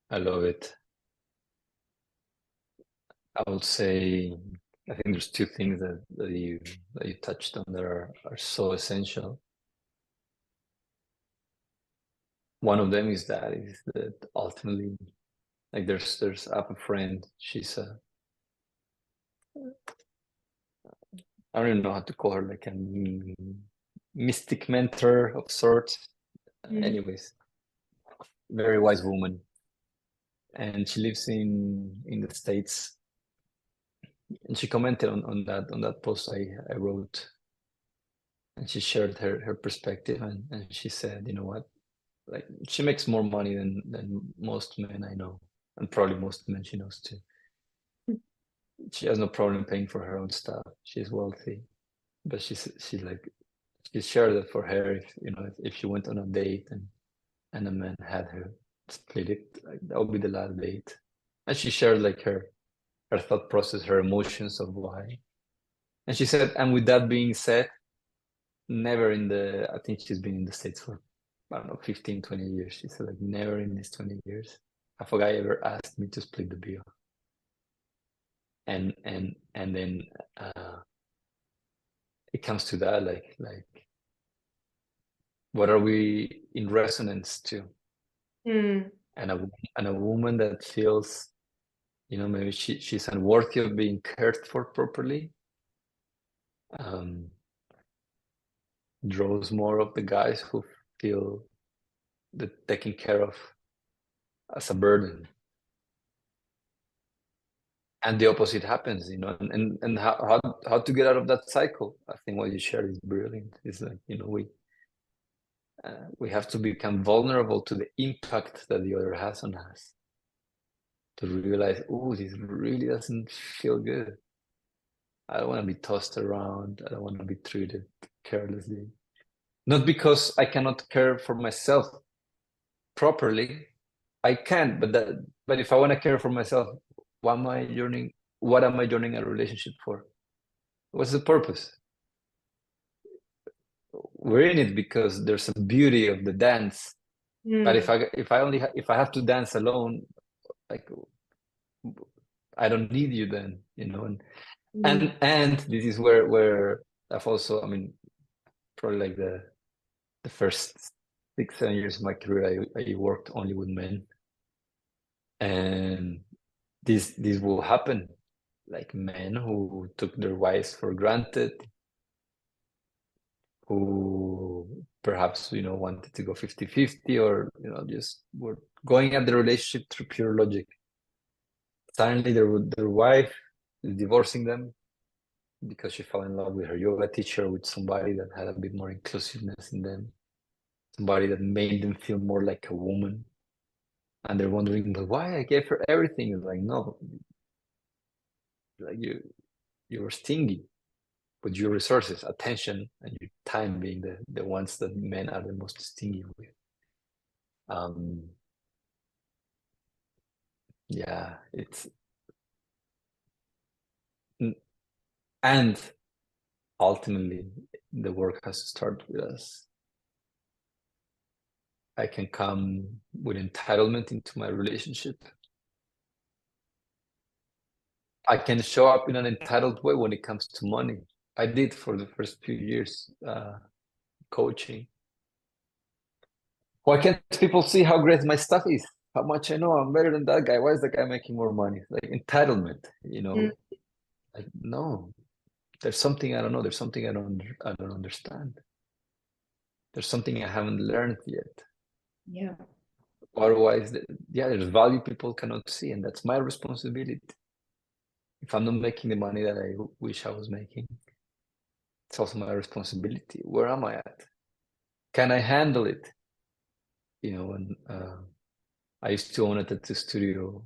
I love it. I would say, I think there's two things that you touched on that are so essential. One of them is that ultimately, like there's I have a friend, she's I don't even know how to call her, like a mystic mentor of sorts. Anyways, very wise woman, and she lives in the States. And she commented on that post I wrote, and she shared her perspective, and she said, you know what, like she makes more money than most men I know, and probably most men she knows too. She has no problem paying for her own stuff. She's wealthy, but she shared that for her, if you know, if she went on a date and a man had her split it, like that would be the last date. And she shared like her thought process, her emotions of why. And she said, and with that being said, I think she's been in the States for, I don't know, 15, 20 years. She said, like, never in these 20 years have a guy ever asked me to split the bill. And then it comes to that, like what are we in resonance to? And a woman that feels You know, maybe she's unworthy of being cared for properly. Draws more of the guys who feel that taken care of as a burden. And the opposite happens, you know, and how to get out of that cycle. I think what you shared is brilliant. It's like, you know, we have to become vulnerable to the impact that the other has on us, to realize, oh, this really doesn't feel good. I don't want to be tossed around. I don't want to be treated carelessly. Not because I cannot care for myself properly. I can, but if I want to care for myself, what am I joining a relationship for? What's the purpose? We're in it because there's a beauty of the dance. But if I have to dance alone, like, I don't need you then, you know. And this is where I've also, I mean, probably like the first 6-7 years of my career, I worked only with men, and this will happen, like men who took their wives for granted, who perhaps, you know, wanted to go 50-50, or, you know, just were going at the relationship through pure logic. Suddenly their wife is divorcing them because she fell in love with her yoga teacher, with somebody that had a bit more inclusiveness in them, somebody that made them feel more like a woman. And they're wondering, but why? I gave her everything. It's like, no, like you were stingy with your resources, attention, and your time being the ones that men are the most stingy with. Yeah, it's, and ultimately the work has to start with us. I can come with entitlement into my relationship. I can show up in an entitled way when it comes to money. I did for the first few years coaching. Why can't people see how great my stuff is? How much I know? I'm better than that guy. Why is that guy making more money? Like entitlement, you know? Like, no, there's something I don't know. There's something I don't understand. There's something I haven't learned yet. Yeah. Otherwise, there's value people cannot see, and that's my responsibility. If I'm not making the money that I wish I was making, it's also my responsibility. Where am I at? Can I handle it? You know, and I used to own a tattoo studio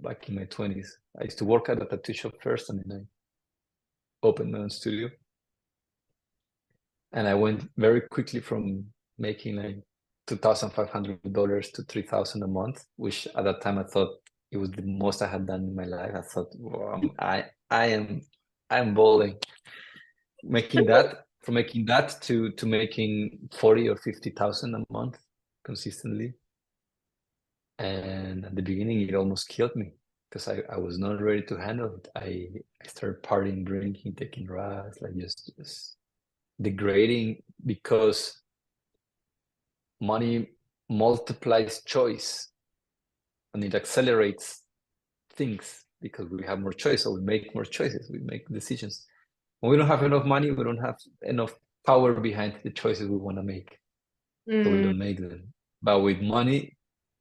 back in my 20s. I used to work at a tattoo shop first, and then I opened my own studio. And I went very quickly from making like $2,500 to $3,000 a month, which at that time I thought it was the most I had done in my life. I thought, wow, I'm balling. Making that to making 40 or 50,000 a month consistently. And at the beginning, it almost killed me because I was not ready to handle it. I started partying, drinking, taking drugs, like just degrading, because money multiplies choice and it accelerates things because we have more choice, so we make more choices, we make decisions. When we don't have enough money, we don't have enough power behind the choices we want to make, so we don't make them. But with money,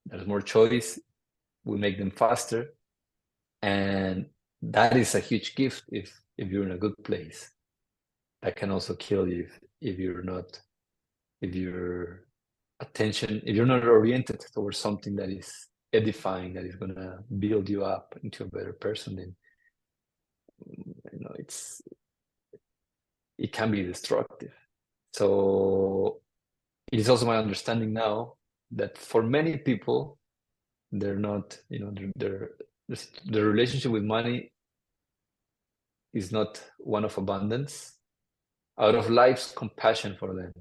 there's more choice, we make them faster, and that is a huge gift if you're in a good place. That can also kill you if you're not, if your attention, if you're not oriented towards something that is edifying, that is going to build you up into a better person, then, you know, it can be destructive. So it is also my understanding now that for many people, they're not, you know, the relationship with money is not one of abundance, out of life's compassion for them.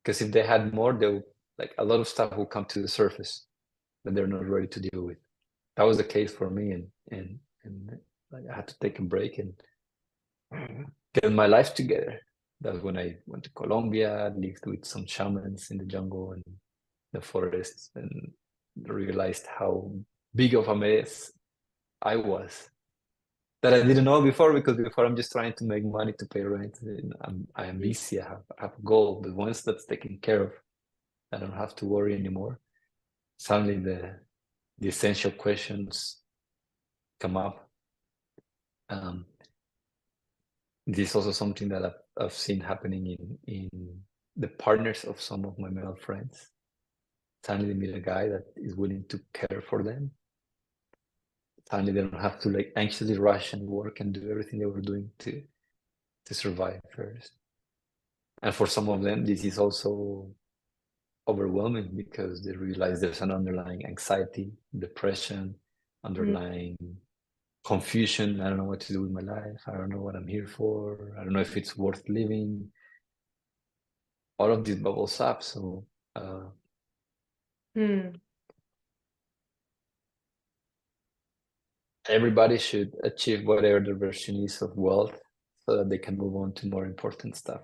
Because if they had more, they would, like, a lot of stuff will come to the surface that they're not ready to deal with. That was the case for me, and like, I had to take a break and get my life together. That's when I went to Colombia, lived with some shamans in the jungle and the forests, and realized how big of a mess I was, that I didn't know before, because before I'm just trying to make money to pay rent. And I am busy. I have a goal, but once that's taken care of, I don't have to worry anymore. Suddenly the essential questions come up. This is also something that I've seen happening in the partners of some of my male friends. Suddenly they meet a guy that is willing to care for them. Suddenly they don't have to like anxiously rush and work and do everything they were doing to survive first. And for some of them, this is also overwhelming, because they realize there's an underlying anxiety, depression, underlying confusion. I don't know what to do with my life. I don't know what I'm here for. I don't know if it's worth living. All of this bubbles up. So everybody should achieve whatever their version is of wealth, so that they can move on to more important stuff.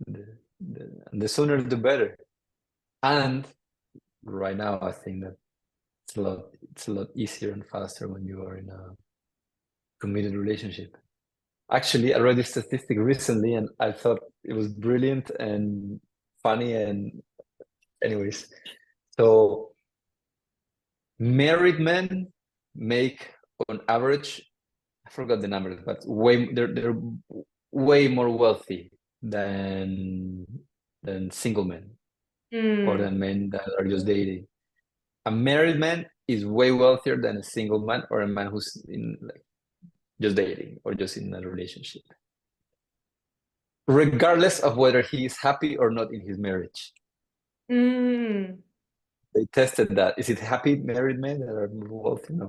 The sooner the better. And right now, I think that it's a lot easier and faster when you are in a committed relationship. Actually, I read this statistic recently, and I thought it was brilliant and funny. And anyways, so married men make on average, I forgot the numbers, but they're way more wealthy than single men, or than men that are just dating. A married man is way wealthier than a single man, or a man who's in like just dating or just in a relationship, regardless of whether he is happy or not in his marriage. They tested that. Is it happy married men that are more wealthy? No.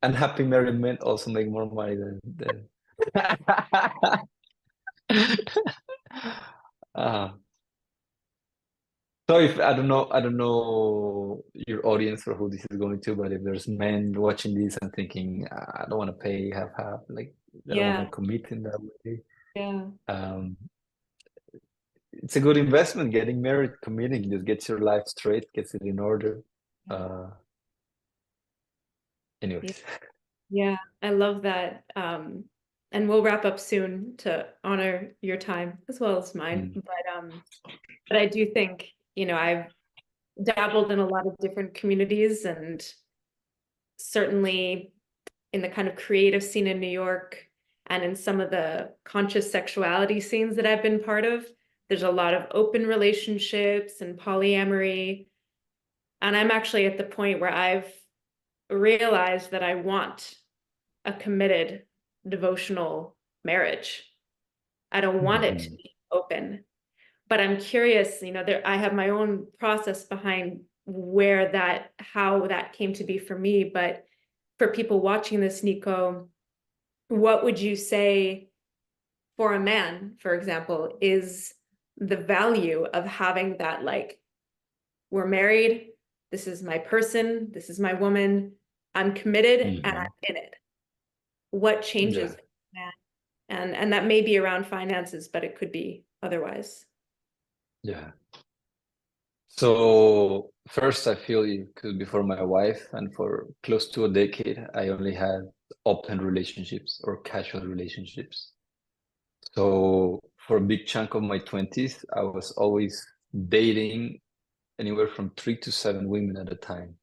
Unhappy married men also make more money than uh, so if I don't know your audience or who this is going to, but if there's men watching this and thinking, I don't want to pay half, like I don't want to commit in that way. It's a good investment. Getting married, committing, just gets your life straight, gets it in order. Anyways. Yeah, I love that. And we'll wrap up soon to honor your time as well as mine. But I do think, I've dabbled in a lot of different communities, and certainly in the kind of creative scene in New York and in some of the conscious sexuality scenes that I've been part of, there's a lot of open relationships and polyamory. And I'm actually at the point where I've realized that I want a committed devotional marriage. I don't want it to be open, but I'm curious, I have my own process behind how that came to be for me. But for people watching this, Nico, what would you say for a man, for example, is the value of having that, like, we're married, this is my person, this is my woman, I'm committed and I'm in it. What changes that? And that may be around finances, but it could be otherwise. Yeah. So first, I feel it could be for my wife, and for close to a decade, I only had open relationships or casual relationships. So for a big chunk of my 20s, I was always dating anywhere from 3 to 7 women at a time,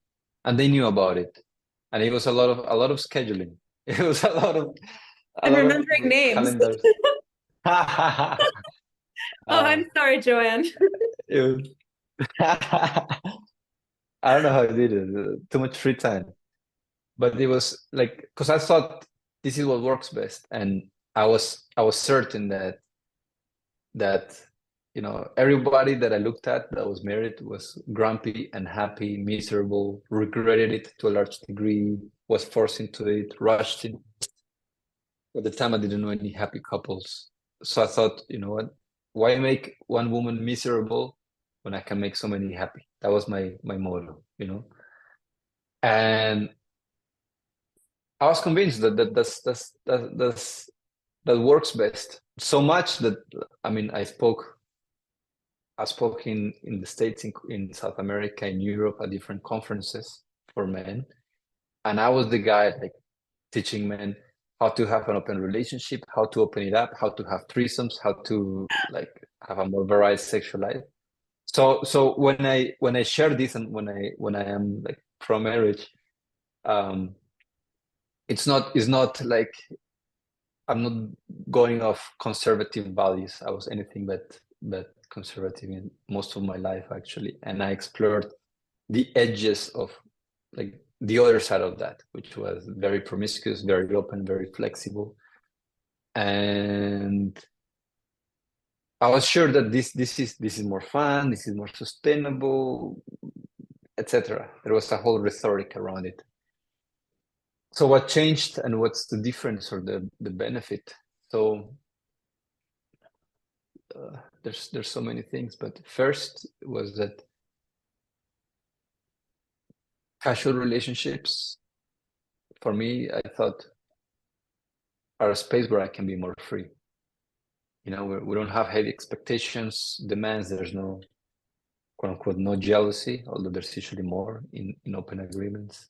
and they knew about it. And it was a lot of scheduling. It was a lot of remembering names. calendars. I'm sorry, Joanne. It was I don't know how I did it. Too much free time. But it was like, because I thought this is what works best, and I was certain that everybody that I looked at that was married was grumpy, unhappy, miserable, regretted it to a large degree, was forced into it, rushed in. At the time, I didn't know any happy couples, so I thought, you know what? Why make one woman miserable when I can make so many happy? That was my motto, and I was convinced that works best. So much that, I mean, I spoke in the States, in South America, in Europe, at different conferences for men, And I was the guy like teaching men how to have an open relationship, how to open it up, how to have threesomes, how to like have a more varied sexual life. So when I share this and when I am like pro marriage, um, it's not like I'm not going off conservative values. I was anything but conservative in most of my life actually, and I explored the edges of like the other side of that, which was very promiscuous, very open, very flexible, and I was sure that this is more fun, this is more sustainable, etc. There was a whole rhetoric around it. So what changed and what's the difference or the benefit? So there's so many things, but first was that casual relationships for me, I thought, are a space where I can be more free. You know, we don't have heavy expectations, demands. There's no quote unquote no jealousy, although there's usually more in open agreements.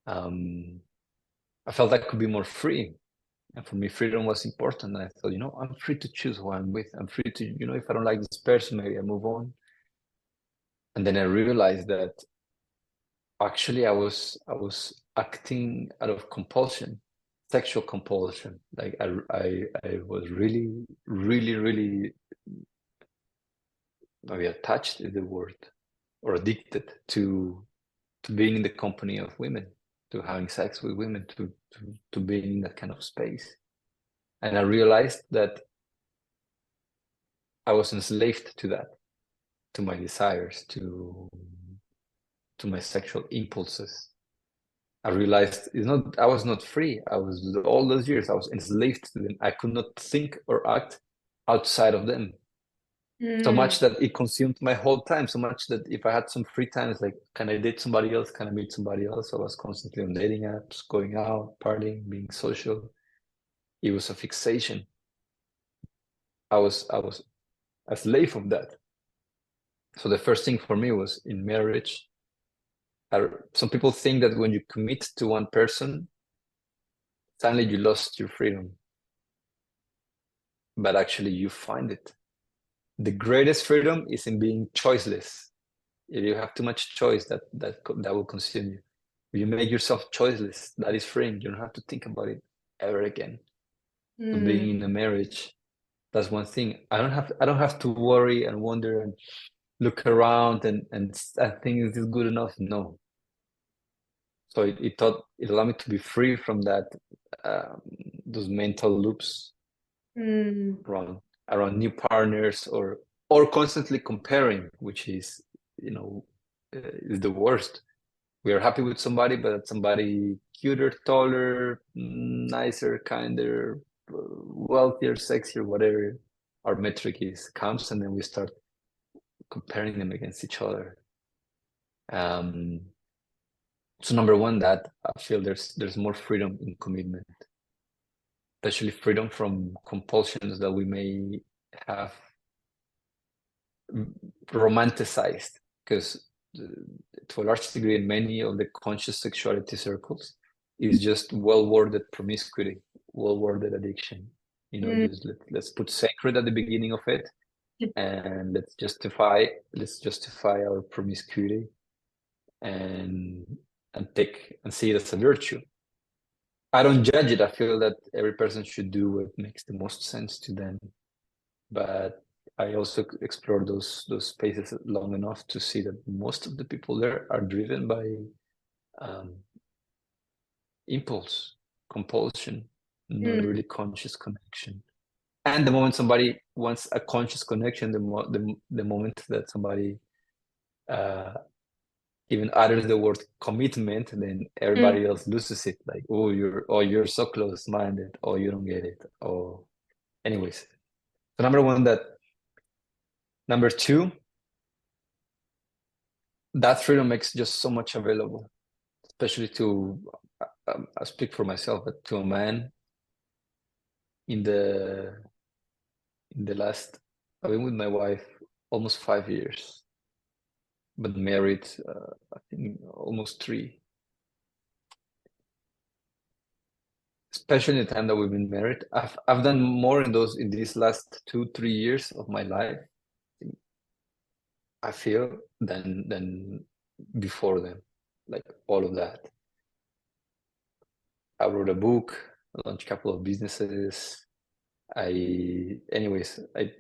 I felt I could be more free. And for me, freedom was important. And I thought, you know, I'm free to choose who I'm with. I'm free to, you know, if I don't like this person, maybe I move on. And then I realized that actually I was acting out of compulsion, sexual compulsion. Like I was really maybe attached is the word, or addicted to being in the company of women, to having sex with women, to being in that kind of space. And I realized that I was enslaved to that, to my desires, to my sexual impulses. I realized I was not free. I was all those years I was enslaved to them. I could not think or act outside of them. So much that it consumed my whole time. So much that if I had some free time, it's like, can I date somebody else? Can I meet somebody else? So I was constantly on dating apps, going out, partying, being social. It was a fixation. I was a slave of that. So the first thing for me was in marriage. Some people think that when you commit to one person, suddenly you lost your freedom. But actually you find it. The greatest freedom is in being choiceless. If you have too much choice, that will consume you. If you make yourself choiceless, that is freeing. You don't have to think about it ever again. So being in a marriage, that's one thing. I don't have to worry and wonder and look around and I think is this good enough? No. So it allowed me to be free from that those mental loops around new partners or constantly comparing, which is is the worst. We are happy with somebody, but somebody cuter, taller, nicer, kinder, wealthier, sexier, whatever our metric is, comes, and then we start comparing them against each other. So number one, that I feel there's more freedom in commitment, especially freedom from compulsions that we may have romanticized, because to a large degree, in many of the conscious sexuality circles, is just well-worded promiscuity, well-worded addiction. You know, just let's put sacred at the beginning of it, and let's justify our promiscuity and see it as a virtue. I don't judge it. I feel that every person should do what makes the most sense to them. But I also explored those spaces long enough to see that most of the people there are driven by impulse, compulsion, not really conscious connection. And the moment somebody wants a conscious connection, the moment that somebody even utters the word commitment, then everybody else loses it. Like, oh, you're so close-minded, or you don't get it. Or, anyways. So number two, that freedom makes just so much available, especially to I speak for myself, but to a man in the last, I've been with my wife almost 5 years, but married I think almost 3. especially in the time that we've been married. I've done more in these last 2-3 years of my life, I feel, than before them. Like all of that. I wrote a book, I launched a couple of businesses. Anyways, I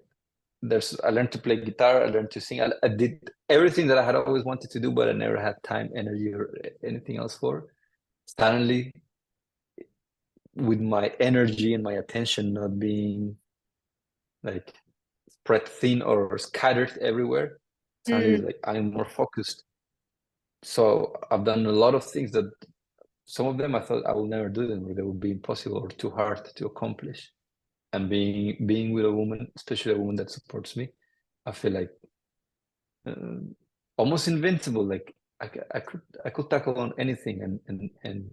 learned to play guitar, I learned to sing. I did everything that I had always wanted to do, but I never had time, energy, or anything else for. Suddenly, with my energy and my attention not being like spread thin or scattered everywhere, suddenly like I'm more focused. So I've done a lot of things that some of them I thought I will never do them, or they would be impossible or too hard to accomplish. And being with a woman, especially a woman that supports me, I feel like almost invincible. Like I could tackle on anything, and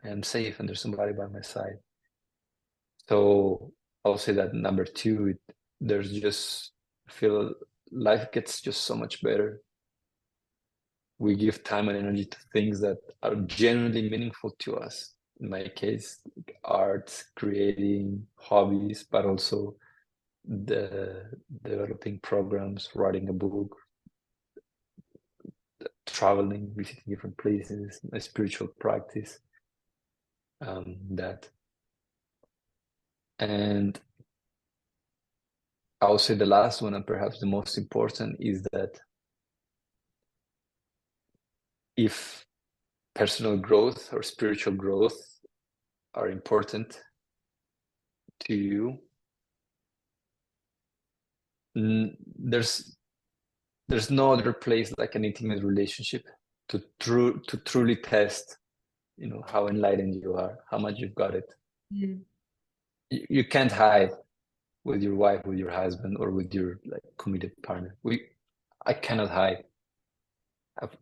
I am safe, and there's somebody by my side. So I'll say that number two, there's just I feel life gets just so much better. We give time and energy to things that are genuinely meaningful to us. In my case, art, creating, hobbies, but also the developing programs, writing a book, traveling, visiting different places, a spiritual practice, that. And I would say the last one, and perhaps the most important, is that if personal growth or spiritual growth are important to you, there's no other place like an intimate relationship to truly test, how enlightened you are, how much you've got it. You can't hide with your wife, with your husband, or with your like committed partner. I cannot hide.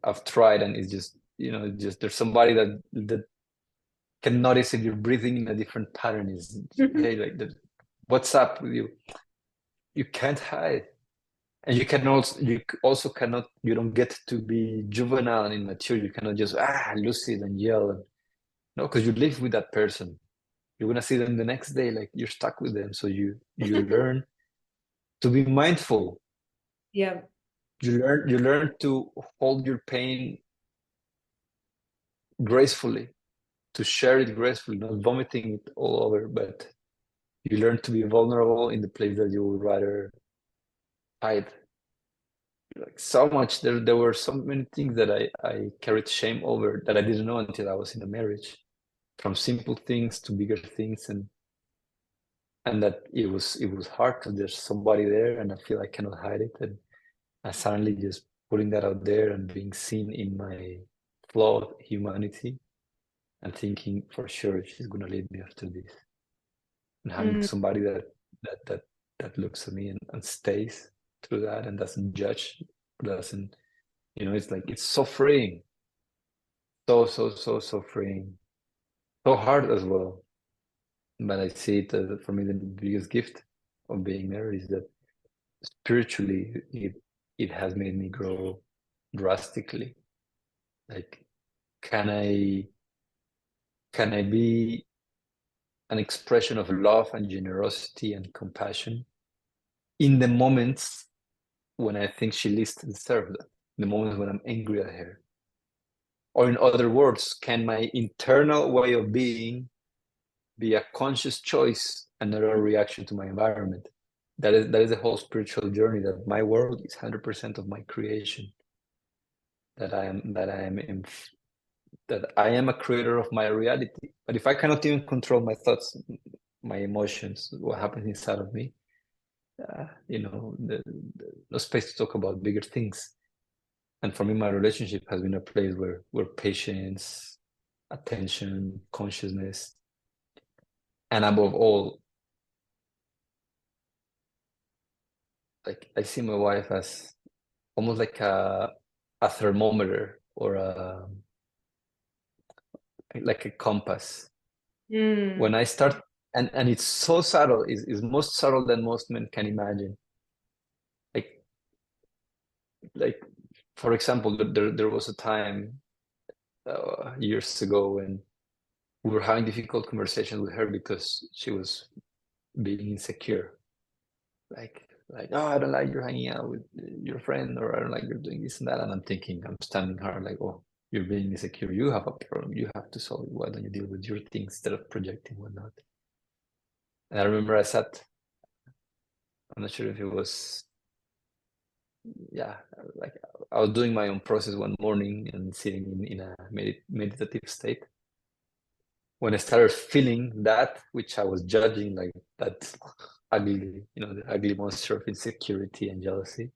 I've tried, and it's just there's somebody that can notice if you're breathing in a different pattern. Is hey, like what's up with you? You can't hide. And you also cannot, you don't get to be juvenile and immature. You cannot just lose it and yell, no, because you live with that person. You're gonna see them the next day, like you're stuck with them. So you learn to be mindful. Yeah. You learn to hold your pain gracefully, to share it gracefully, not vomiting it all over, but you learn to be vulnerable in the place that you would rather hide. Like so much, there were so many things that I carried shame over that I didn't know until I was in a marriage, from simple things to bigger things, and that it was hard because there's somebody there and I feel I cannot hide it, and I suddenly just putting that out there and being seen in my flawed humanity and thinking for sure she's gonna leave me after this, and having somebody that looks at me and stays through that and doesn't judge, doesn't, it's like it's so freeing, so freeing, so hard as well. But I see it as, for me, the biggest gift of being married is that spiritually it has made me grow drastically. Like, can I be an expression of love and generosity and compassion in the moments when I think she least deserves that, the moments when I'm angry at her? Or in other words, can my internal way of being be a conscious choice and not a reaction to my environment? That is the whole spiritual journey, that my world is 100% of my creation. That I am a creator of my reality. But if I cannot even control my thoughts, my emotions, what happens inside of me, no space to talk about bigger things. And for me, my relationship has been a place where patience, attention, consciousness, and above all, like I see my wife as almost like a thermometer, or like a compass. When I start, and it's so subtle, is most subtle than most men can imagine. Like for example, there was a time years ago when we were having difficult conversations with her because she was being insecure. Like, oh, I don't like you're hanging out with your friend, or I don't like you're doing this and that. And I'm thinking, I'm standing her like, oh, you're being insecure. You have a problem. You have to solve it. Why don't you deal with your things instead of projecting whatnot? And I remember I sat, I'm not sure if it was, yeah, like I was doing my own process one morning and sitting in a meditative state. When I started feeling that, which I was judging like that ugly, the ugly monster of insecurity and jealousy.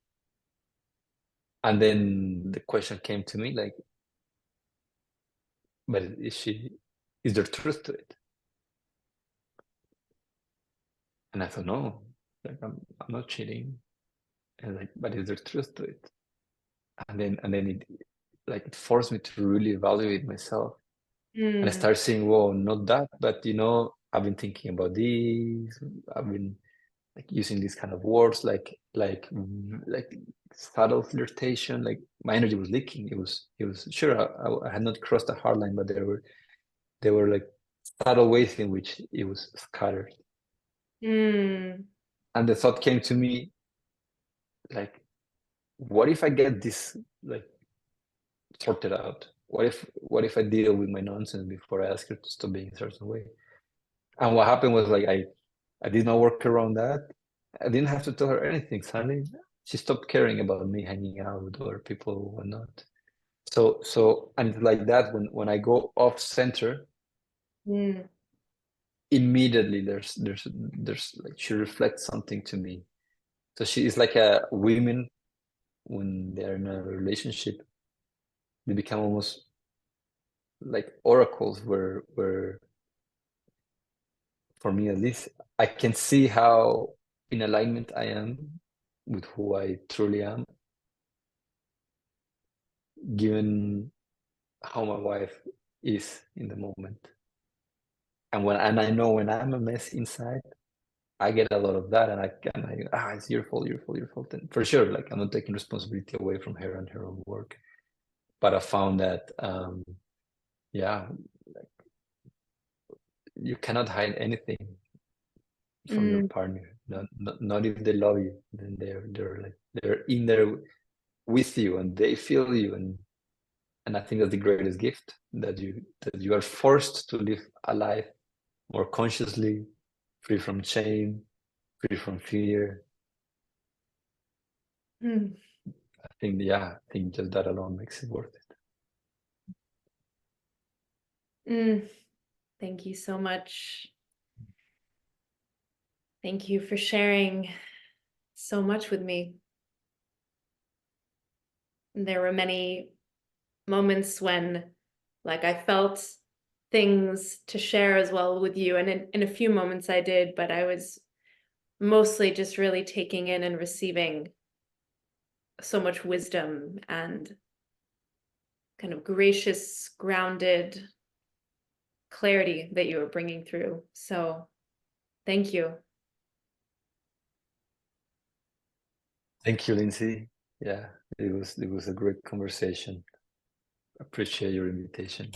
And then the question came to me like, but is there truth to it? And I thought, no, like I'm not cheating. And like, but is there truth to it? And then it forced me to really evaluate myself. And I Mm. started saying, whoa, not that, but I've been thinking about this. I've been like using these kind of words, like subtle flirtation. Like my energy was leaking. It was sure I had not crossed the hard line, but there were like subtle ways in which it was scattered. Mm. And the thought came to me, like, what if I get this like sorted out? What if I deal with my nonsense before I ask her to stop being a certain way? And what happened was like I did not work around that. I didn't have to tell her anything. Suddenly she stopped caring about me hanging out with other people or whatnot. So and it's like that when I go off center, Mm. immediately there's like she reflects something to me. So she is like a women when they're in a relationship, they become almost like oracles where for me at least, I can see how in alignment I am with who I truly am, given how my wife is in the moment. And I know when I'm a mess inside, I get a lot of that, and it's your fault, your fault, your fault. And for sure, like I'm not taking responsibility away from her and her own work, but I found that, yeah, like you cannot hide anything from your Mm. partner. Not if they love you, then they're in there with you and they feel you, and I think that's the greatest gift that you are forced to live a life more consciously, free from shame, free from fear. Mm. I think just that alone makes it worth it. Mm. Thank you so much. Thank you for sharing so much with me. There were many moments when, like, I felt things to share as well with you, and in a few moments I did, but I was mostly just really taking in and receiving so much wisdom and kind of gracious, grounded clarity that you were bringing through. So thank you. Thank you, Lindsay. Yeah, it was a great conversation. Appreciate your invitation.